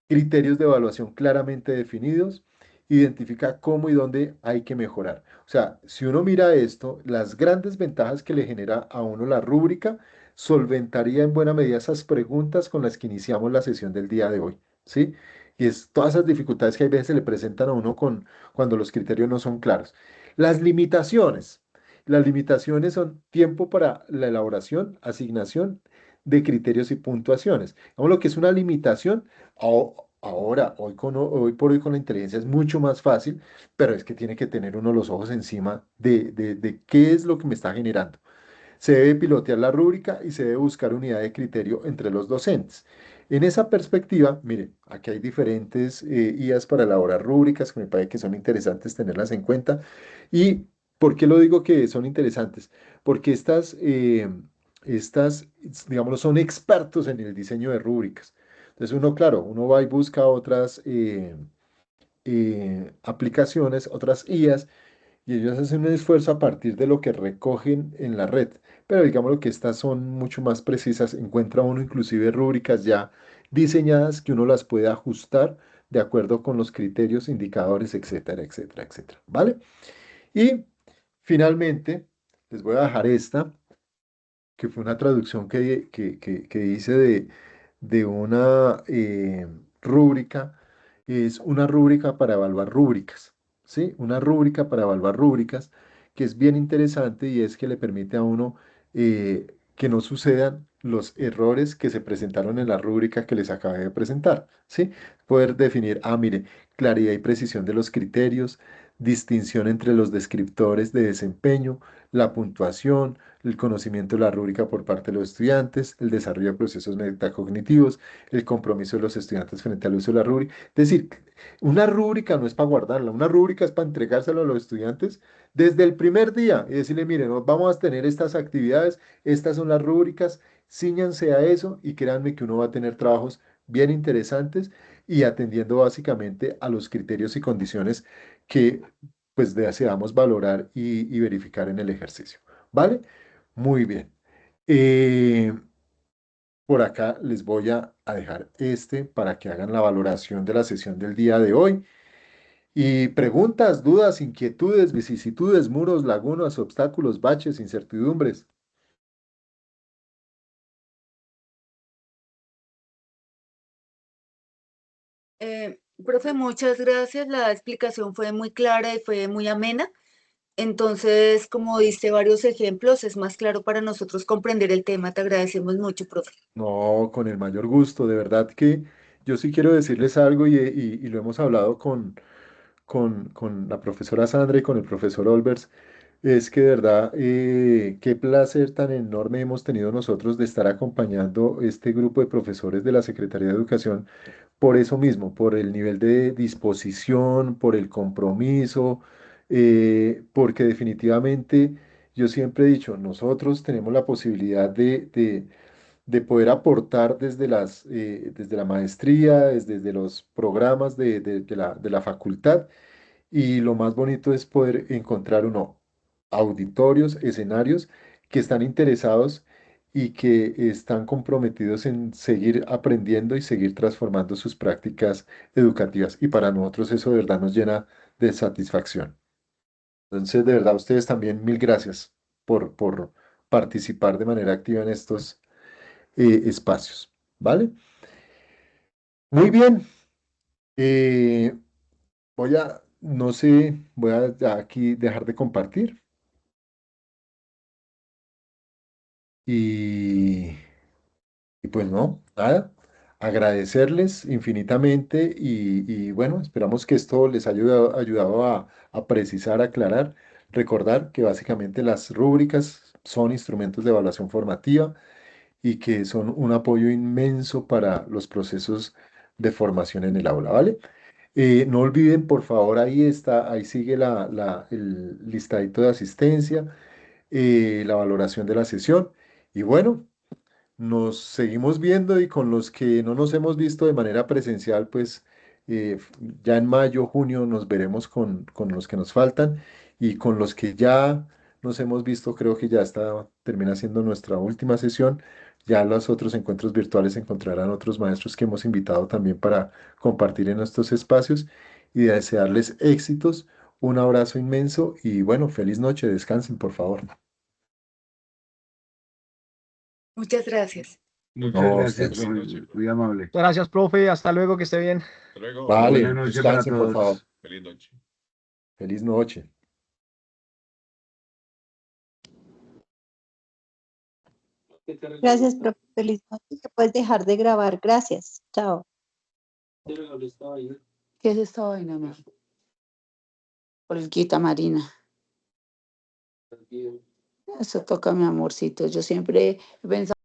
criterios de evaluación claramente definidos, identifica cómo y dónde hay que mejorar. O sea, si uno mira esto, las grandes ventajas que le genera a uno la rúbrica solventaría en buena medida esas preguntas con las que iniciamos la sesión del día de hoy, ¿sí? Y es todas esas dificultades que a veces se le presentan a uno cuando los criterios no son claros. Las limitaciones. Las limitaciones son tiempo para la elaboración, asignación de criterios y puntuaciones. Vamos, lo que es una limitación. Ahora, hoy por hoy con la inteligencia es mucho más fácil, pero es que tiene que tener uno los ojos encima de qué es lo que me está generando. Se debe pilotear la rúbrica y se debe buscar unidad de criterio entre los docentes. En esa perspectiva, miren, aquí hay diferentes IAs para elaborar rúbricas que me parece que son interesantes tenerlas en cuenta. ¿Y por qué lo digo que son interesantes? Porque estas, digamos, son expertos en el diseño de rúbricas. Entonces uno, claro, uno va y busca otras aplicaciones, otras IAs, y ellos hacen un esfuerzo a partir de lo que recogen en la red. Pero digamos que estas son mucho más precisas. Encuentra uno inclusive rúbricas ya diseñadas que uno las puede ajustar de acuerdo con los criterios, indicadores, etcétera, etcétera, etcétera. ¿Vale? Y finalmente, les voy a dejar esta, que fue una traducción que hice de una rúbrica. Es una rúbrica para evaluar rúbricas, ¿sí? Una rúbrica para evaluar rúbricas, que es bien interesante y es que le permite a uno que no sucedan los errores que se presentaron en la rúbrica que les acabé de presentar, ¿sí? Poder definir, mire, claridad y precisión de los criterios, distinción entre los descriptores de desempeño, la puntuación, el conocimiento de la rúbrica por parte de los estudiantes, el desarrollo de procesos metacognitivos, el compromiso de los estudiantes frente al uso de la rúbrica. Es decir, una rúbrica no es para guardarla, una rúbrica es para entregárselo a los estudiantes desde el primer día y decirle, miren, vamos a tener estas actividades, estas son las rúbricas, cíñanse a eso y créanme que uno va a tener trabajos bien interesantes y atendiendo básicamente a los criterios y condiciones que pues deseamos valorar y verificar en el ejercicio. ¿Vale? Muy bien. Eh, por acá les voy a dejar este para que hagan la valoración de la sesión del día de hoy. Y preguntas, dudas, inquietudes, vicisitudes, muros, lagunas, obstáculos, baches, incertidumbres. Profe, muchas gracias. La explicación fue muy clara y fue muy amena. Entonces, como diste varios ejemplos, es más claro para nosotros comprender el tema. Te agradecemos mucho, profe. No, con el mayor gusto. De verdad que yo sí quiero decirles algo y lo hemos hablado con la profesora Sandra y con el profesor Olbers. Es que de verdad, qué placer tan enorme hemos tenido nosotros de estar acompañando este grupo de profesores de la Secretaría de Educación por eso mismo, por el nivel de disposición, por el compromiso, porque definitivamente yo siempre he dicho, nosotros tenemos la posibilidad de poder aportar desde la maestría, desde los programas de la facultad y lo más bonito es poder encontrar auditorios, escenarios que están interesados y que están comprometidos en seguir aprendiendo y seguir transformando sus prácticas educativas. Y para nosotros eso de verdad nos llena de satisfacción. Entonces, de verdad, ustedes también mil gracias por participar de manera activa en estos espacios. ¿Vale? Muy bien. Eh, no sé, voy a ya aquí dejar de compartir y, y pues no, nada, agradecerles infinitamente y bueno, esperamos que esto les haya ayudado a precisar, aclarar, recordar que básicamente las rúbricas son instrumentos de evaluación formativa y que son un apoyo inmenso para los procesos de formación en el aula, ¿vale? No olviden, por favor, ahí está, ahí sigue el listadito de asistencia, la valoración de la sesión. Y bueno, nos seguimos viendo y con los que no nos hemos visto de manera presencial, pues ya en mayo, junio nos veremos con los que nos faltan y con los que ya nos hemos visto, creo que ya termina siendo nuestra última sesión. Ya los otros encuentros virtuales encontrarán otros maestros que hemos invitado también para compartir en estos espacios y desearles éxitos. Un abrazo inmenso y bueno, feliz noche, descansen por favor. Muchas gracias. Muchas No, gracias, ustedes. profe, muy amable. Gracias, profe. Hasta luego, que esté bien. Hasta luego. Vale, Buenas noches para descansen por favor. todos. Feliz noche. Feliz noche. Gracias, profe. Feliz noche. Te puedes dejar de grabar. Gracias. Chao. ¿Qué es esta vaina, mi amor? Olguita Marina. Eso toca, mi amorcito. Yo siempre he pensado.